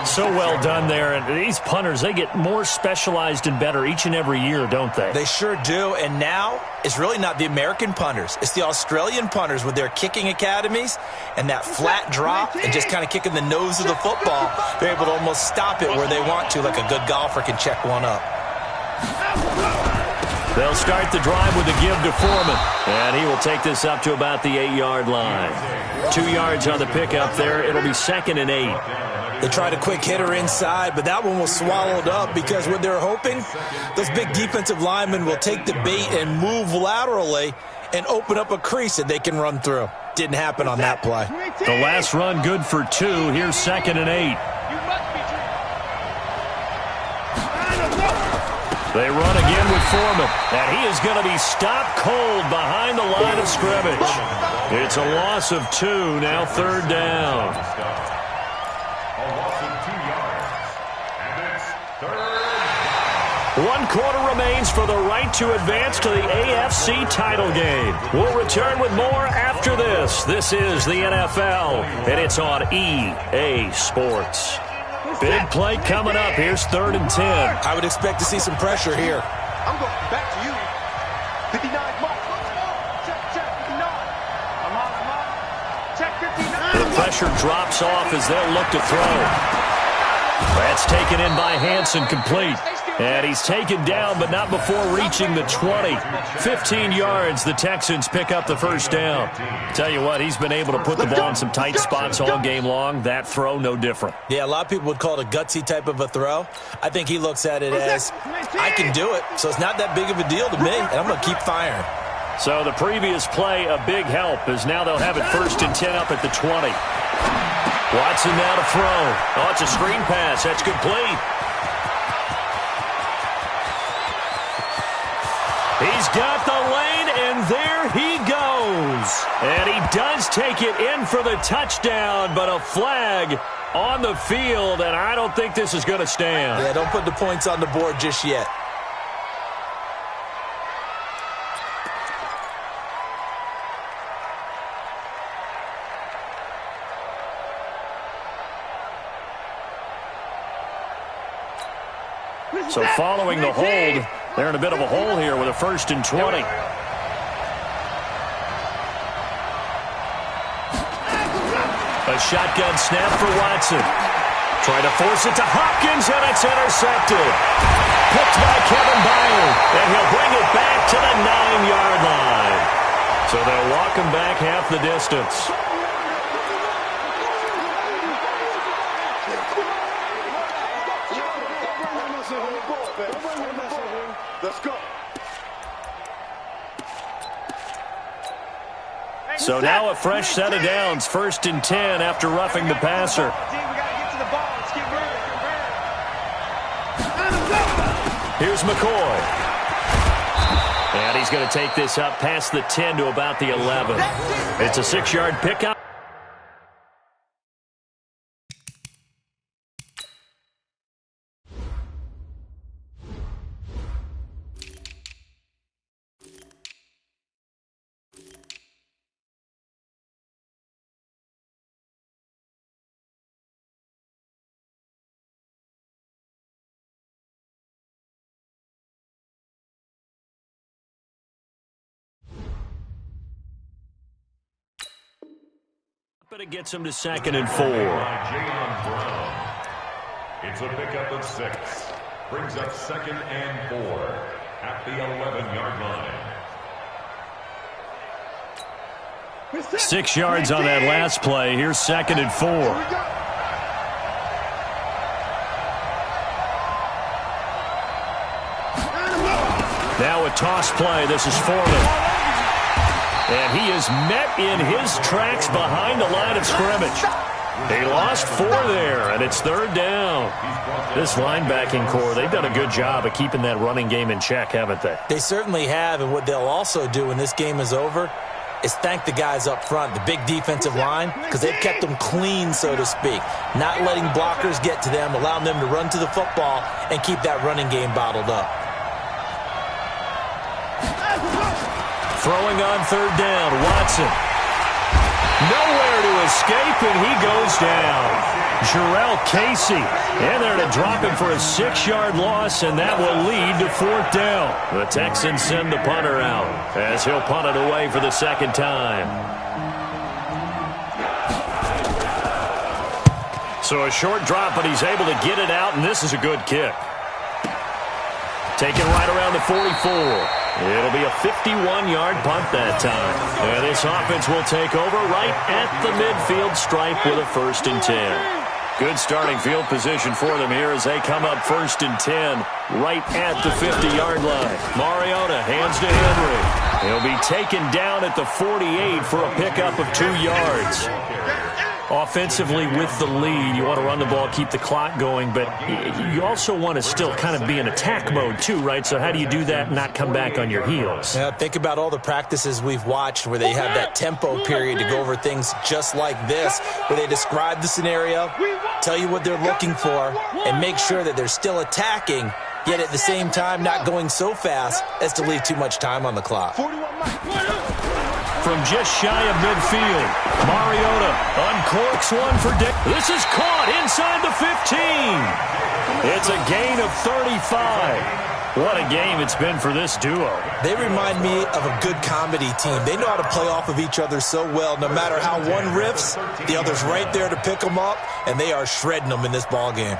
So well done there. And these punters, they get more specialized and better each and every year, don't they? They sure do. And now it's really not the American punters. It's the Australian punters with their kicking academies and that flat drop and just kind of kicking the nose of the football. They're able to almost stop it where they want to, like a good golfer can check one up. They'll start the drive with a give to Foreman. And he will take this up to about the 8-yard line. 2 yards on the pickup there. It'll be 2nd and 8. They tried a quick hitter inside, but that one was swallowed up because what they're hoping, those big defensive linemen will take the bait and move laterally and open up a crease that they can run through. Didn't happen on that play. The last run good for 2. Here's 2nd and 8. They run again with Foreman, and he is going to be stopped cold behind the line of scrimmage. It's a loss of 2, now 3rd down. A loss of 2 yards, and it's 3rd down. 1 quarter remains for the right to advance to the AFC title game. We'll return with more after this. This is the NFL, and it's on EA Sports. Big play coming up. Here's 3rd and 10. I would expect to see some pressure here. I'm going back to you. 59 mark. Check 59. I'm on. Check 59. The pressure drops off as they'll look to throw. That's taken in by Hansen, complete. And he's taken down, but not before reaching the 20. 15 yards, the Texans pick up the 1st down. Tell you what, he's been able to put the ball in some tight spots all game long. That throw, no different. Yeah, a lot of people would call it a gutsy type of a throw. I think he looks at it as, I can do it, so it's not that big of a deal to me, and I'm going to keep firing. So the previous play, a big help, as now they'll have it 1st and 10 up at the 20. Watson now to throw. Oh, it's a screen pass. That's complete. He's got the lane, and there he goes. And he does take it in for the touchdown, but a flag on the field, and I don't think this is going to stand. Yeah, don't put the points on the board just yet. So following the hold, they're in a bit of a hole here with a 1st and 20. A shotgun snap for Watson. Trying to force it to Hopkins, and it's intercepted. Picked by Kevin Byard, and he'll bring it back to the 9-yard line. So they'll walk him back half the distance. Let's go. So now a fresh set of downs, 1st and 10 after roughing the passer. Here's McCoy. And he's going to take this up past the 10 to about the 11. It's a 6-yard pickup. But it gets him to 2nd and 4. It's a pickup of 6. Brings up 2nd and 4 at the 11-yard line. 6 yards on that last play. Here's 2nd and 4. Now a toss play. This is Foreman. And he is met in his tracks behind the line of scrimmage. He lost 4 there, and it's 3rd down. This linebacking core, they've done a good job of keeping that running game in check, haven't they? They certainly have, and what they'll also do when this game is over is thank the guys up front, the big defensive line, because they've kept them clean, so to speak. Not letting blockers get to them, allowing them to run to the football and keep that running game bottled up. Throwing on 3rd down, Watson. Nowhere to escape, and he goes down. Jarrell Casey in there to drop him for a 6-yard loss, and that will lead to 4th down. The Texans send the punter out as he'll punt it away for the 2nd time. So a short drop, but he's able to get it out, and this is a good kick. Taken right around the 44. It'll be a 51-yard punt that time. And this offense will take over right at the midfield stripe with a 1st and 10. Good starting field position for them here as they come up 1st and 10 right at the 50-yard line. Mariota hands to Henry. He'll be taken down at the 48 for a pickup of 2 yards. Offensively with the lead, you want to run the ball, keep the clock going, but you also want to still kind of be in attack mode too, right? So how do you do that and not come back on your heels? Yeah, think about all the practices we've watched where they have that tempo period to go over things just like this, where they describe the scenario, tell you what they're looking for, and make sure that they're still attacking, yet at the same time not going so fast as to leave too much time on the clock. From just shy of midfield, Mariota uncorks one for Dick. This is caught inside the 15. It's a gain of 35. What a game it's been for this duo. They remind me of a good comedy team. They know how to play off of each other so well. No matter how one riffs, the other's right there to pick them up, and they are shredding them in this ball game.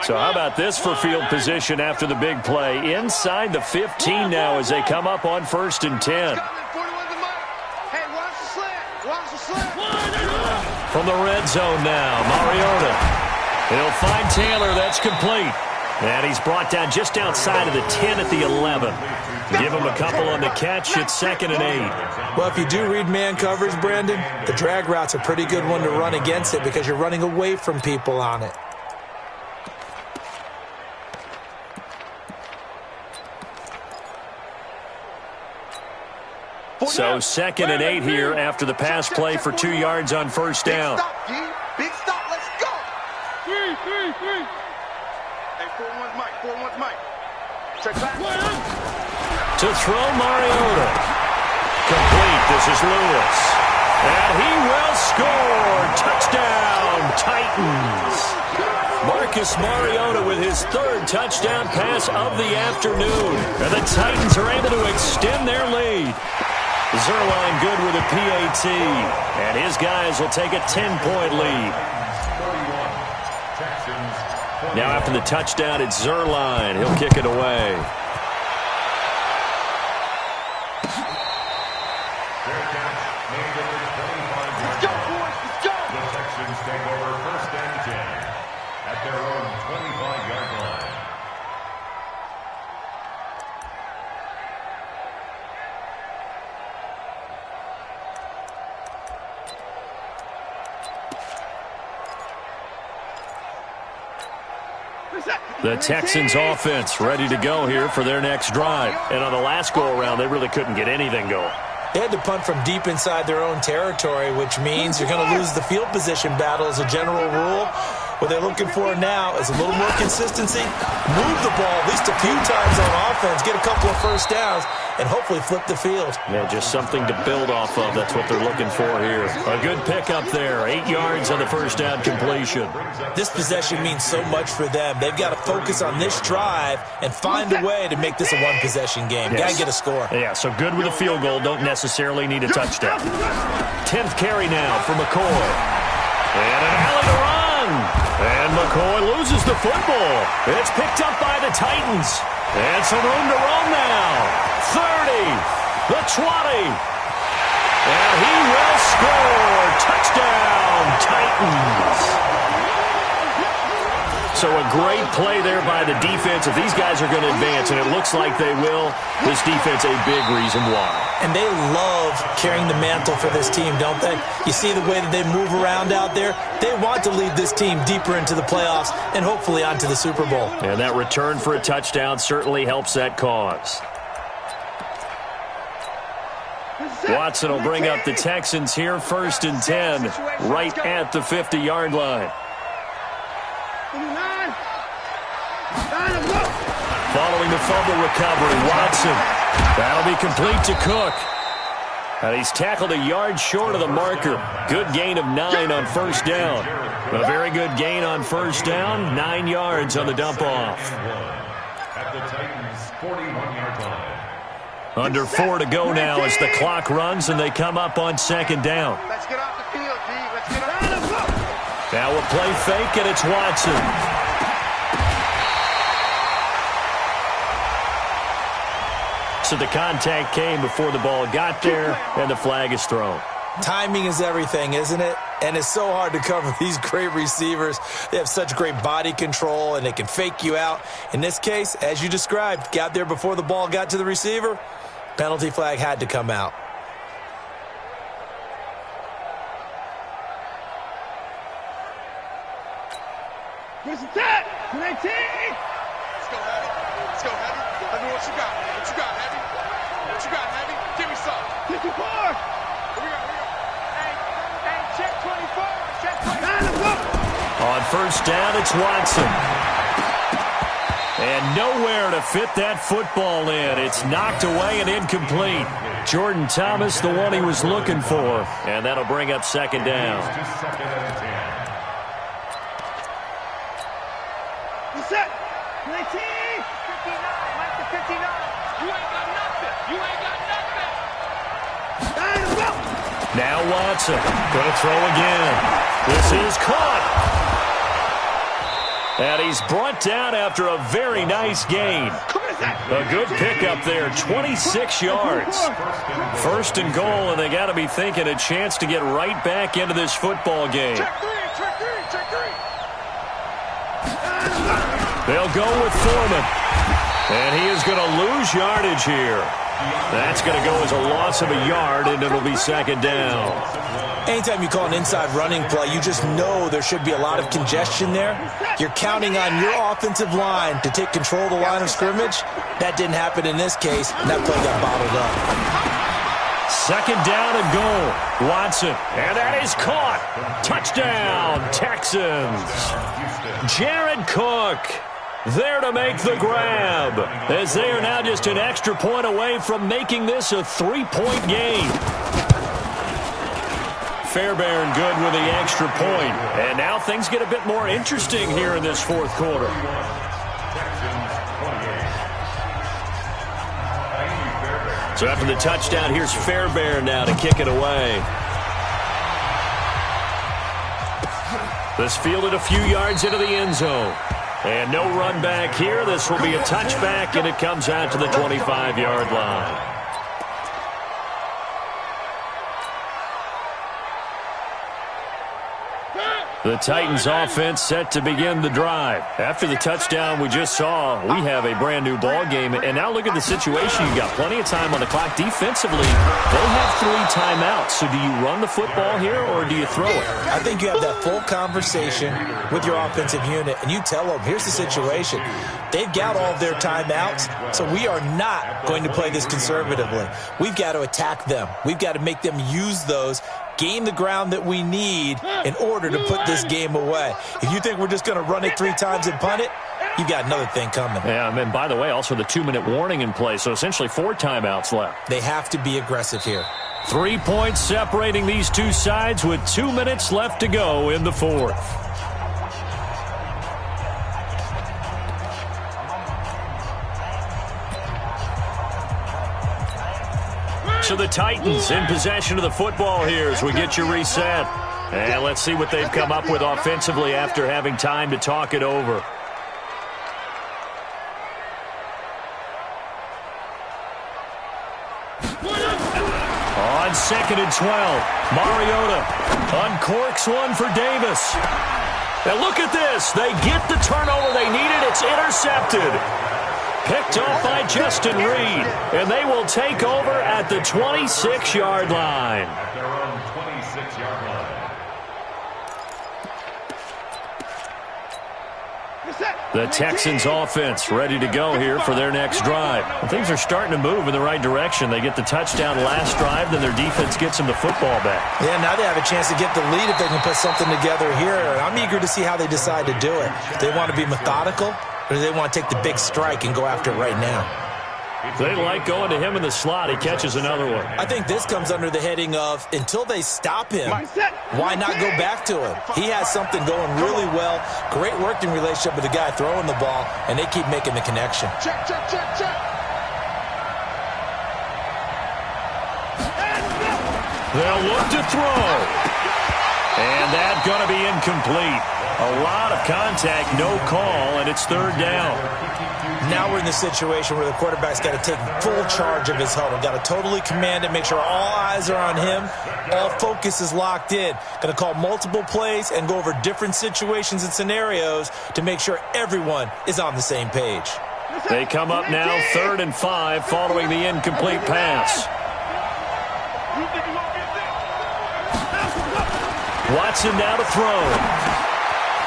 So how about this for field position after the big play? Inside the 15 now as they come up on 1st and 10. From the red zone now, Mariota. He'll find Taylor. That's complete. And he's brought down just outside of the 10 at the 11. Give him a couple on the catch. It's 2nd and 8. Well, if you do read man coverage, Brandon, the drag route's a pretty good one to run against it because you're running away from people on it. So 2nd and 8 here after the pass play for 2 yards on 1st down. Big stop, let's go. 3. Hey, 4-1's Mike, 4-1's Mike. Check back. To throw Mariota. Complete, this is Lewis. And he will score. Touchdown, Titans. Marcus Mariota with his 3rd touchdown pass of the afternoon. And the Titans are able to extend their lead. Zerline good with a PAT, and his guys will take a 10-point lead. Now after the touchdown, it's Zerline. He'll kick it away. Let's go, boys, let's go. The Texans take over 1st and 10 at their own 25-yard line. The Texans offense ready to go here for their next drive. And on the last go-around, they really couldn't get anything going. They had to punt from deep inside their own territory, which means you're going to lose the field position battle as a general rule. What they're looking for now is a little more consistency, move the ball at least a few times on offense, get a couple of 1st downs, and hopefully flip the field. Yeah, just something to build off of. That's what they're looking for here. A good pickup there. 8 yards on the 1st down completion. This possession means so much for them. They've got to focus on this drive and find a way to make this a one-possession game. Yes. Got to get a score. Yeah, so good with a field goal. Don't necessarily need a touchdown. 10th carry now for McCoy. And an alley to run. And McCoy loses the football. It's picked up by the Titans. And some room to roam now. 30, the 20. And he will score. Touchdown, Titans. So a great play there by the defense. If these guys are going to advance, and it looks like they will, this defense a big reason why. And they love carrying the mantle for this team, don't they? You see the way that they move around out there? They want to lead this team deeper into the playoffs and hopefully onto the Super Bowl. And that return for a touchdown certainly helps that cause. Watson will bring up the Texans here, 1st and 10, right at the 50-yard line. Following the fumble recovery, Watson. That'll be complete to Cook. And he's tackled a yard short of the marker. Good gain of 9 on first down. A very good gain on first down. 9 yards on the dump-off. At the Titans' 41-yard line. Under 4 to go now as the clock runs and they come up on second down. Let's get off the field, D. Let's get off. Now a play fake, and it's Watson. So the contact came before the ball got there, and the flag is thrown. Timing is everything, isn't it? And it's so hard to cover these great receivers. They have such great body control, and they can fake you out. In this case, as you described, got there before the ball got to the receiver. Penalty flag had to come out. Here's the tap. 19. Let's go, Heavy. Let's go, Heavy. Let me know what you got. What you got, Heavy? What you got, Heavy? Give me some. 54. Here we go. Hey, check 24. Check 24. On first down, it's Watson. And nowhere to fit that football in. It's knocked away and incomplete. Jordan Thomas, the one he was looking for. And that'll bring up second down. Second and 10. Set. 19. 59. Mike to 59. You ain't got nothing. You ain't got nothing. Now Watson going to throw again. This is caught. And he's brought down after a very nice gain. A good pickup there, 26 yards. First and goal, and they got to be thinking a chance to get right back into this football game. Check three. They'll go with Foreman. And he is going to lose yardage here. That's going to go as a loss of a yard, and it'll be second down. Anytime you call an inside running play, you just know there should be a lot of congestion there. You're counting on your offensive line to take control of the line of scrimmage. That didn't happen in this case, and that play got bottled up. Second down and goal. Watson, and that is caught. Touchdown, Texans. Jared Cook there to make the grab, as they are now just an extra point away from making this a 3-point game. Fairbairn good with the extra point. And now things get a bit more interesting here in this fourth quarter. So after the touchdown, here's Fairbairn now to kick it away. This fielded a few yards into the end zone. And no run back here. This will be a touchback, and it comes out to the 25-yard line. The Titans offense set to begin the drive. After the touchdown we just saw, we have a brand new ball game. And now look at the situation. You've got plenty of time on the clock. Defensively, they have 3 timeouts. So do you run the football here or do you throw it? I think you have that full conversation with your offensive unit, and you tell them, here's the situation. They've got all of their timeouts, so we are not going to play this conservatively. We've got to attack them. We've got to make them use those, gain the ground that we need in order to put this game away. If you think we're just going to run it 3 times and punt it, you got another thing coming. Yeah, and by the way, also the 2-minute warning in play, so essentially 4 timeouts left. They have to be aggressive here. 3 points separating these two sides with 2 minutes left to go in the fourth. So the Titans in possession of the football here as we get you reset. And let's see what they've come up with offensively after having time to talk it over. On 2nd and 12, Mariota uncorks one for Davis. And look at this. They get the turnover they needed. It's intercepted. Picked off by Justin Reed. And they will take over at the 26-yard line. At their own 26-yard line. The Texans offense ready to go here for their next drive. And things are starting to move in the right direction. They get the touchdown last drive, then their defense gets them the football back. Yeah, now they have a chance to get the lead if they can put something together here. I'm eager to see how they decide to do it. They want to be methodical. or do they want to take the big strike and go after it right now? They like going to him in the slot. He catches another one. I think this comes under the heading of, until they stop him, why not go back to him? He has something going really well. Great working relationship with the guy throwing the ball, and they keep making the connection. Check, check, check, check. They'll look to throw. And that's going to be incomplete. A lot of contact, no call, and it's third down. Now we're in the situation where the quarterback's got to take full charge of his huddle. Got to totally command it, make sure all eyes are on him. All focus is locked in. Going to call multiple plays and go over different situations and scenarios to make sure everyone is on the same page. They come up now 3rd and 5 following the incomplete pass. Watson now to throw.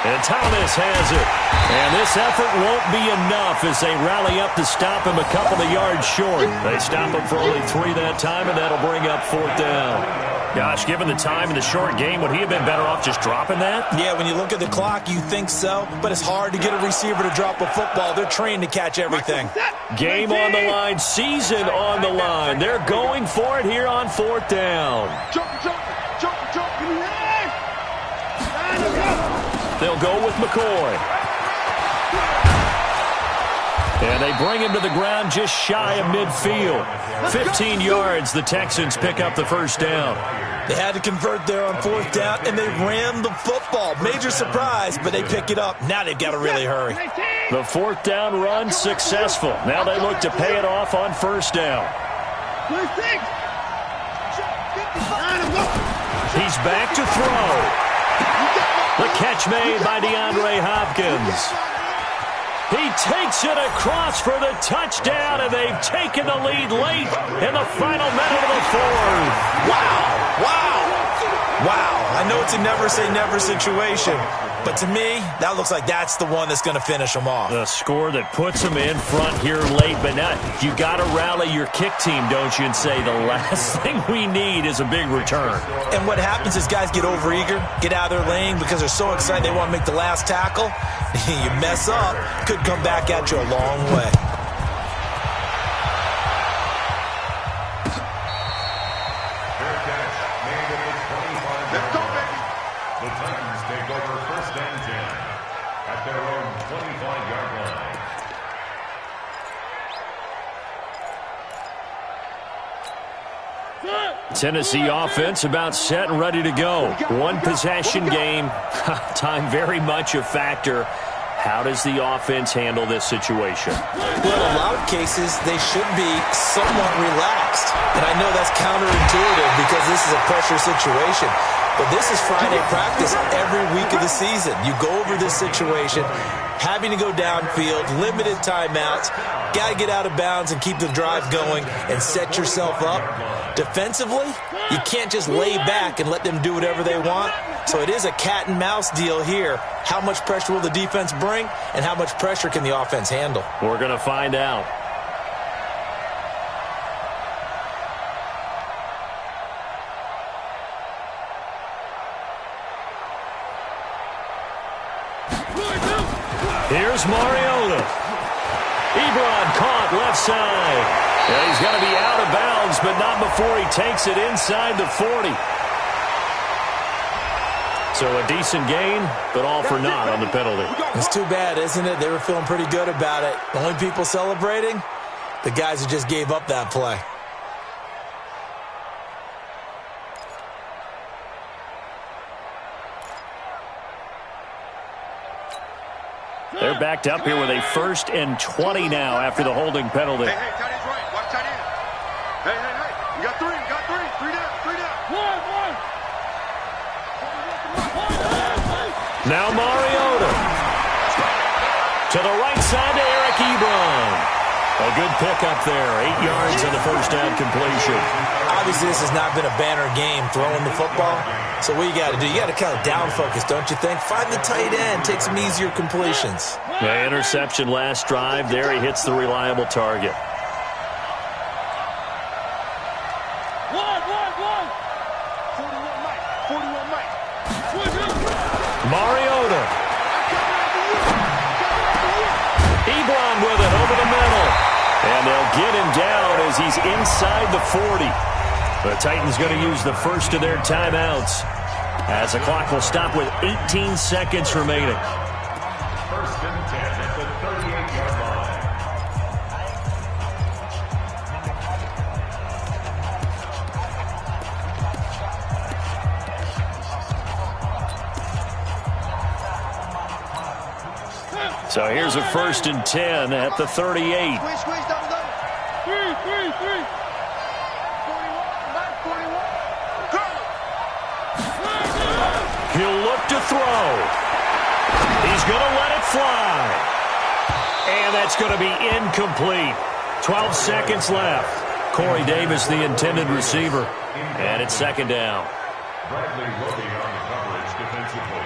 And Thomas has it. And this effort won't be enough as they rally up to stop him a couple of yards short. They stop him for only 3 that time, and that'll bring up 4th down. Gosh, given the time in the short game, would he have been better off just dropping that? Yeah, when you look at the clock, you think so. But it's hard to get a receiver to drop a football. They're trained to catch everything. Game on the line, season on the line. They're going for it here on 4th down. Jump, jump, jump, jump. They'll go with McCoy. And they bring him to the ground just shy of midfield. 15 yards, the Texans pick up the first down. They had to convert there on 4th down, and they ran the football. Major surprise, but they pick it up. Now they've got to really hurry. The 4th down run successful. Now they look to pay it off on 1st down. He's back to throw. The catch made by DeAndre Hopkins. He takes it across for the touchdown, and they've taken the lead late in the final minute of the 4th. Wow, wow, wow. I know it's a never-say-never situation, but to me, that looks like that's the one that's going to finish them off. The score that puts them in front here late, but now you got to rally your kick team, don't you, and say the last thing we need is a big return. And what happens is guys get overeager, get out of their lane because they're so excited they want to make the last tackle. You mess up, could come back at you a long way. Let's go, baby. The Titans take over 1st and 10 at their own 25-yard line. Tennessee offense about set and ready to go. One possession game. Time very much a factor. How does the offense handle this situation? Well, in a lot of cases, they should be somewhat relaxed. And I know that's counterintuitive because this is a pressure situation. But this is Friday practice every week of the season. You go over this situation, having to go downfield, limited timeouts, got to get out of bounds and keep the drive going and set yourself up. Defensively, you can't just lay back and let them do whatever they want. So it is a cat and mouse deal here. How much pressure will the defense bring, and how much pressure can the offense handle? We're going to find out. Here's Mariota. Ebron caught left side. Yeah, he's got to be out of bounds, but not before he takes it inside the 40. So a decent gain, but all for naught on the penalty. It's too bad, isn't it? They were feeling pretty good about it. The only people celebrating, the guys who just gave up that play. They're backed up here with a 1st and 20 now after the holding penalty. Hey, tight end's right. Watch tight end. Hey, hey, hey. You got 3. You got 3. 3 down. 3 down. One. Now Mariota. To the right side to Eric Ebron. A good pickup there. 8 yards on the first down completion. Obviously, this has not been a banner game throwing the football. So what you got to do, you got to kind of down focus, don't you think? Find the tight end, take some easier completions. The interception last drive. There he hits the reliable target. One. 41 Mike. 41 Mike. Mariota. And they'll get him down as he's inside the 40. The Titans going to use the first of their timeouts as the clock will stop with 18 seconds remaining. First and 10 at the 38-yard line. So here's a first and 10 at the 38. Squeeze, double. Three. 41. He'll look to throw. He's going to let it fly. And that's going to be incomplete. 12 seconds left. Corey Davis, the intended receiver. And it's second down. Bradley Roby on the coverage defensively.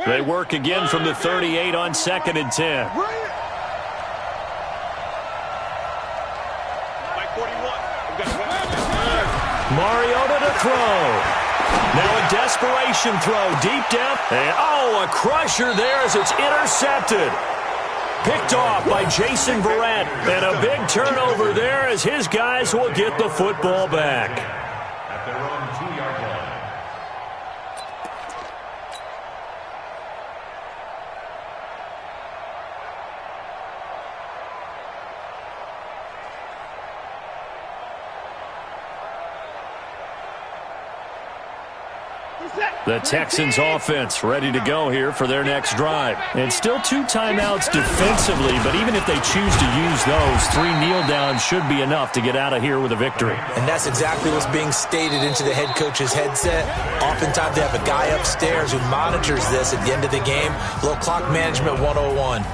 They work again from the 38 on second and 10. Mariota to throw. Now a desperation throw deep down. And a crusher there as it's intercepted. Picked off by Jason Verrett. And a big turnover there as his guys will get the football back. At their own 2-yard line. The Texans offense ready to go here for their next drive. And still 2 timeouts defensively, but even if they choose to use those, 3 kneel downs should be enough to get out of here with a victory. And that's exactly what's being stated into the head coach's headset. Oftentimes they have a guy upstairs who monitors this at the end of the game. Little clock management 101.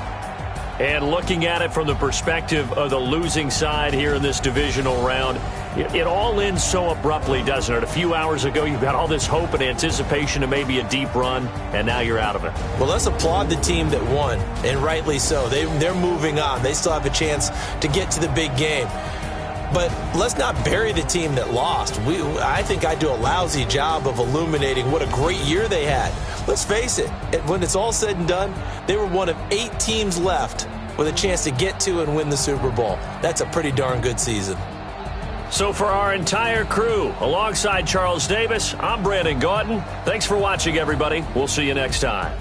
And looking at it from the perspective of the losing side here in this divisional round, it all ends so abruptly, doesn't it? A few hours ago, you've got all this hope and anticipation of maybe a deep run, and now you're out of it. Well, let's applaud the team that won, and rightly so. They're moving on. They still have a chance to get to the big game. But let's not bury the team that lost. I think I do a lousy job of illuminating what a great year they had. Let's face it, when it's all said and done, they were one of 8 teams left with a chance to get to and win the Super Bowl. That's a pretty darn good season. So for our entire crew, alongside Charles Davis, I'm Brandon Gaudin. Thanks for watching, everybody. We'll see you next time.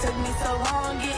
Took me so long.